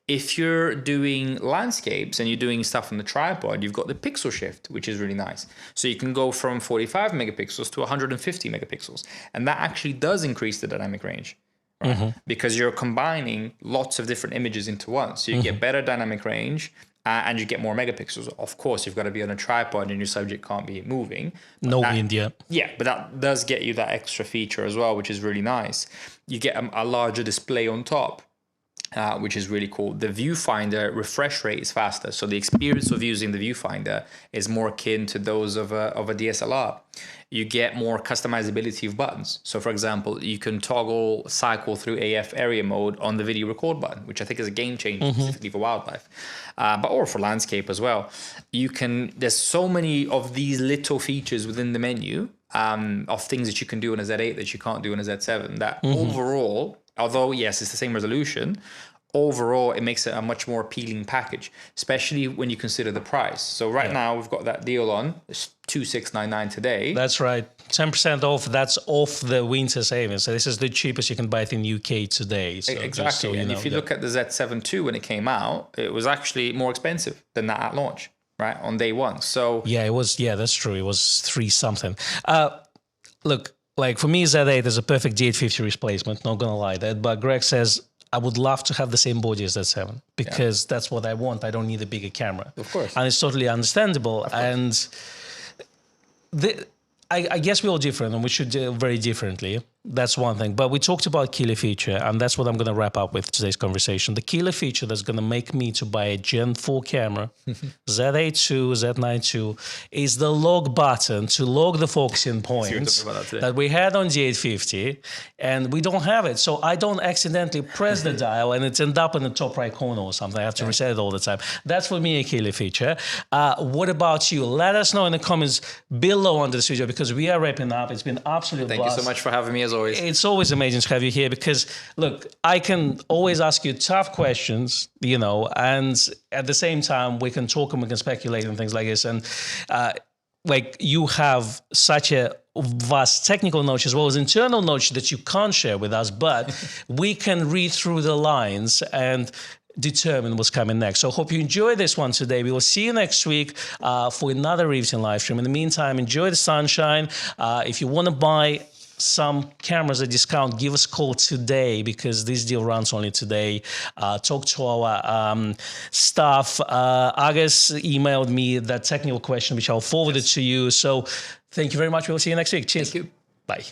If you're doing landscapes and you're doing stuff on the tripod, you've got the pixel shift, which is really nice. So you can go from 45 megapixels to 150 megapixels. And that actually does increase the dynamic range. Right? Because you're combining lots of different images into one. So you get better dynamic range and you get more megapixels. Of course, you've got to be on a tripod and your subject can't be moving. No wind, yeah. Yeah, but that does get you that extra feature as well, which is really nice. You get a larger display on top. which is really cool. The viewfinder refresh rate is faster, so the experience of using the viewfinder is more akin to those of a DSLR. You get more customizability of buttons. So for example, you can toggle cycle through AF area mode on the video record button, which I think is a game changer specifically for wildlife, or for landscape as well. There's so many of these little features within the menu of things that you can do on a Z8 that you can't do on a Z7 that overall, although yes, it's the same resolution, overall it makes it a much more appealing package, especially when you consider the price. So now we've got that deal on. It's 2,699 today. That's right. 10% off. That's off the winter savings. So this is the cheapest you can buy it in UK today. So exactly. And if you look at the Z7 II when it came out, it was actually more expensive than that at launch, right? On day one. So yeah, it was. Yeah, that's true. It was 3 something. Look, like for me, Z8 is a perfect D850 replacement. Not gonna lie that. But Greg says, I would love to have the same body as that 7 because that's what I want. I don't need a bigger camera. Of course. And it's totally understandable. And I guess we're all different and we should do it very differently. That's one thing. But we talked about killer feature, and that's what I'm going to wrap up with today's conversation. The killer feature that's going to make me to buy a Gen 4 camera, Z8 II, Z9 II, is the log button to log the focusing points that we had on D850, and we don't have it. So I don't accidentally press the dial and it's end up in the top right corner or something. I have to reset it all the time. That's for me a killer feature. What about you? Let us know in the comments below under this video because we are wrapping up. It's been absolutely Thank you so much for having me as always. It's always amazing to have you here because, look, I can always ask you tough questions, you know, and at the same time, we can talk and we can speculate and things like this. And like you have such a vast technical knowledge as well as internal knowledge that you can't share with us, but we can read through the lines and determine what's coming next. So hope you enjoy this one today. We will see you next week for another review and live stream. In the meantime, enjoy the sunshine. If you want to buy some cameras at discount, give us a call today because this deal runs only today. Talk to our staff. Agus emailed me that technical question, which I'll forward it to you. So thank you very much. We'll see you next week. Cheers. Thank you. Bye.